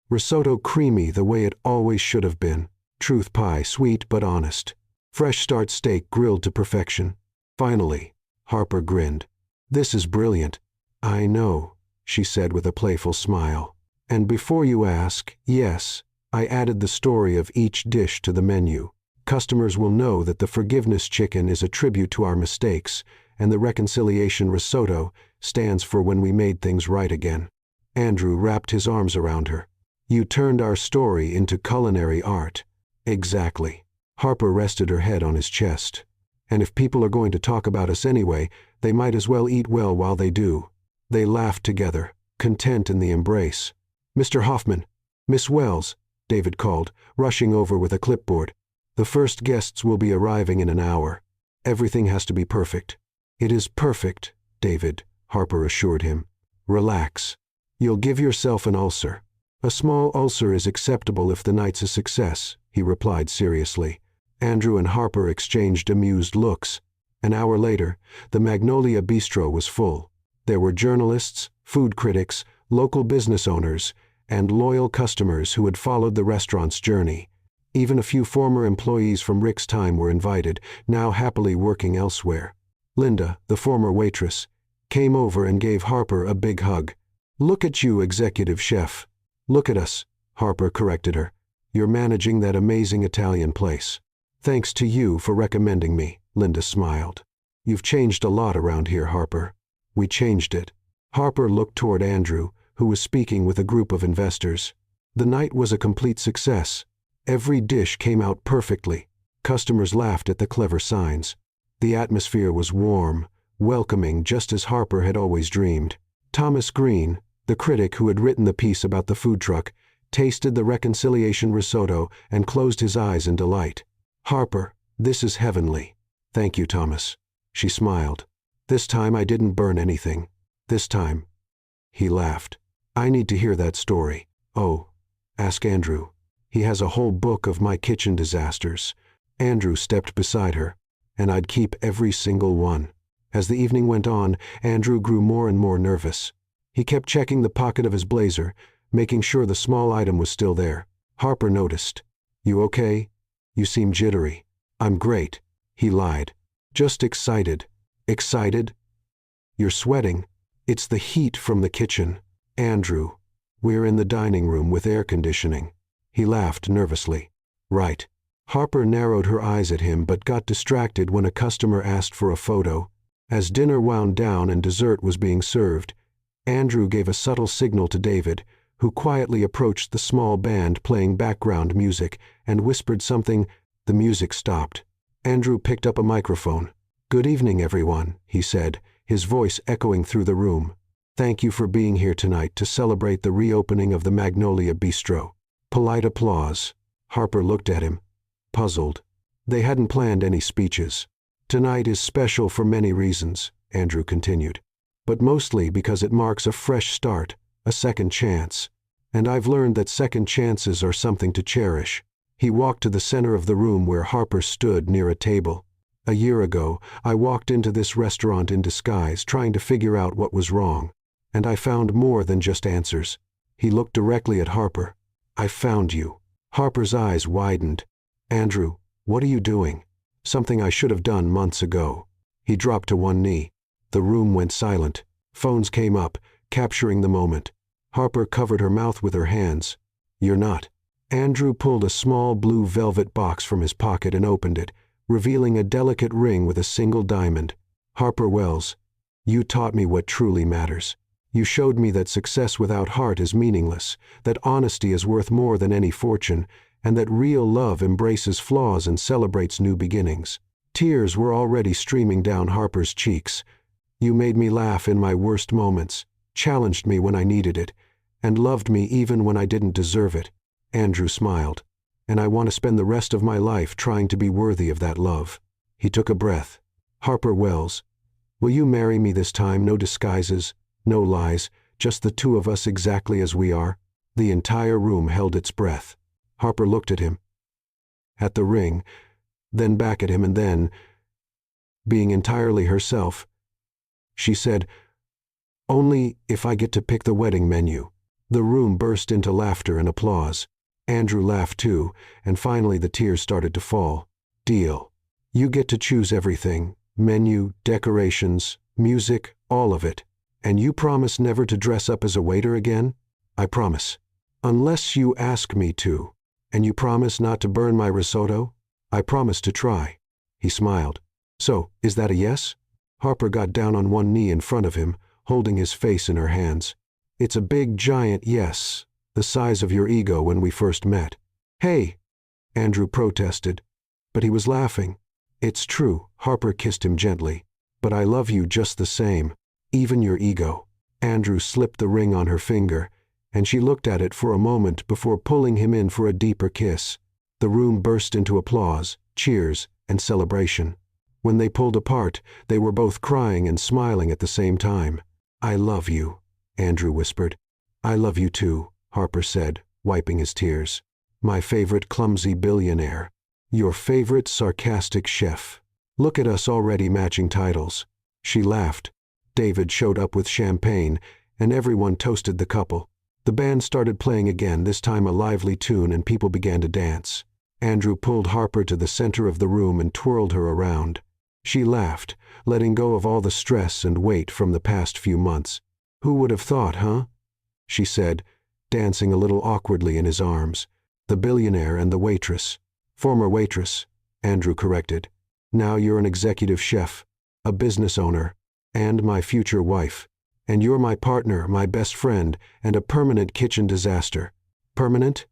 Risotto creamy the way it always should have been. Truth pie, sweet but honest. Fresh start steak grilled to perfection. Finally." Harper grinned. "This is brilliant." "I know," she said with a playful smile. "And before you ask, yes, I added the story of each dish to the menu. Customers will know that the forgiveness chicken is a tribute to our mistakes, and the reconciliation risotto stands for when we made things right again." Andrew wrapped his arms around her. "You turned our story into culinary art." "Exactly." Harper rested her head on his chest. And if people are going to talk about us anyway, they might as well eat well while they do." They laughed together, content in the embrace. "Mr. Hoffman, Miss Wells," David called, rushing over with a clipboard. "The first guests will be arriving in an hour. Everything has to be perfect." "It is perfect, David," Harper assured him. "Relax. You'll give yourself an ulcer." "A small ulcer is acceptable if the night's a success," he replied seriously. Andrew and Harper exchanged amused looks. An hour later, the Magnolia Bistro was full. There were journalists, food critics, local business owners, and loyal customers who had followed the restaurant's journey. Even a few former employees from Rick's time were invited, now happily working elsewhere. Linda, the former waitress, came over and gave Harper a big hug. "Look at you, executive chef." "Look at us," Harper corrected her. "You're managing that amazing Italian place." "Thanks to you for recommending me," Linda smiled. "You've changed a lot around here, Harper." "We changed it." Harper looked toward Andrew, who was speaking with a group of investors. The night was a complete success. Every dish came out perfectly. Customers laughed at the clever signs. The atmosphere was warm, welcoming, just as Harper had always dreamed. Thomas Green, the critic who had written the piece about the food truck, tasted the reconciliation risotto and closed his eyes in delight. "Harper, this is heavenly." "Thank you, Thomas." She smiled. "This time I didn't burn anything. This time." He laughed. "I need to hear that story." "Oh, ask Andrew. He has a whole book of my kitchen disasters." Andrew stepped beside her, "And I'd keep every single one." As the evening went on, Andrew grew more and more nervous. He kept checking the pocket of his blazer, making sure the small item was still there. Harper noticed. "You okay? You seem jittery." "I'm great," he lied. "Just excited." "Excited? You're sweating." "It's the heat from the kitchen." "Andrew, we're in the dining room with air conditioning." He laughed nervously. "Right." Harper narrowed her eyes at him but got distracted when a customer asked for a photo. As dinner wound down and dessert was being served, Andrew gave a subtle signal to David, who quietly approached the small band playing background music and whispered something. The music stopped. Andrew picked up a microphone. "Good evening, everyone," he said, his voice echoing through the room. "Thank you for being here tonight to celebrate the reopening of the Magnolia Bistro." Polite applause. Harper looked at him, puzzled. They hadn't planned any speeches. "Tonight is special for many reasons," Andrew continued, "but mostly because it marks a fresh start, a second chance. And I've learned that second chances are something to cherish." He walked to the center of the room where Harper stood near a table. "A year ago, I walked into this restaurant in disguise, trying to figure out what was wrong. And I found more than just answers." He looked directly at Harper. "I found you." Harper's eyes widened. "Andrew, what are you doing?" "Something I should have done months ago." He dropped to one knee. The room went silent. Phones came up, capturing the moment. Harper covered her mouth with her hands. "You're not." Andrew pulled a small blue velvet box from his pocket and opened it, revealing a delicate ring with a single diamond. "Harper Wells, you taught me what truly matters. You showed me that success without heart is meaningless, that honesty is worth more than any fortune, and that real love embraces flaws and celebrates new beginnings." Tears were already streaming down Harper's cheeks. "You made me laugh in my worst moments, challenged me when I needed it, and loved me even when I didn't deserve it." Andrew smiled. "And I want to spend the rest of my life trying to be worthy of that love." He took a breath. "Harper Wells, will you marry me this time? No disguises, no lies, just the two of us exactly as we are." The entire room held its breath. Harper looked at him, at the ring, then back at him, and then, being entirely herself, she said, "Only if I get to pick the wedding menu." The room burst into laughter and applause. Andrew laughed too, and finally the tears started to fall. "Deal. You get to choose everything, menu, decorations, music, all of it. And you promise never to dress up as a waiter again?" "I promise." "Unless you ask me to." "And you promise not to burn my risotto?" "I promise to try." He smiled. "So, is that a yes?" Harper got down on one knee in front of him, holding his face in her hands. "It's a big, giant yes, the size of your ego when we first met." "Hey!" Andrew protested, but he was laughing. It's true, Harper kissed him gently. But I love you just the same, even your ego. Andrew slipped the ring on her finger, and she looked at it for a moment before pulling him in for a deeper kiss. The room burst into applause, cheers, and celebration. When they pulled apart, they were both crying and smiling at the same time. I love you, Andrew whispered. I love you too, Harper said, wiping his tears. My favorite clumsy billionaire. Your favorite sarcastic chef. Look at us already matching titles. She laughed. David showed up with champagne, and everyone toasted the couple. The band started playing again, this time a lively tune, and people began to dance. Andrew pulled Harper to the center of the room and twirled her around. She laughed, letting go of all the stress and weight from the past few months. Who would have thought, huh? She said, dancing a little awkwardly in his arms. The billionaire and the waitress. Former waitress, Andrew corrected. Now you're an executive chef, a business owner, and my future wife. And you're my partner, my best friend, and a permanent kitchen disaster. Permanent?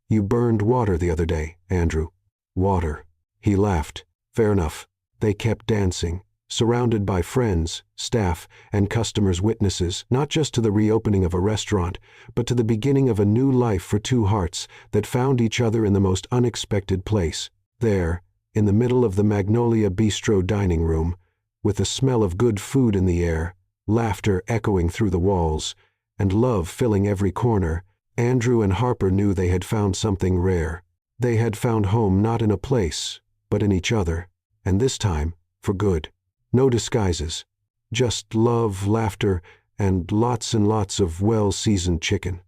You burned water the other day, Andrew. Water. He laughed. Fair enough. They kept dancing, surrounded by friends, staff, and customers' witnesses, not just to the reopening of a restaurant, but to the beginning of a new life for two hearts that found each other in the most unexpected place. There, in the middle of the Magnolia Bistro dining room, with the smell of good food in the air, laughter echoing through the walls, and love filling every corner, Andrew and Harper knew they had found something rare. They had found home not in a place, but in each other, and this time, for good. No disguises. Just love, laughter, and lots of well-seasoned chicken.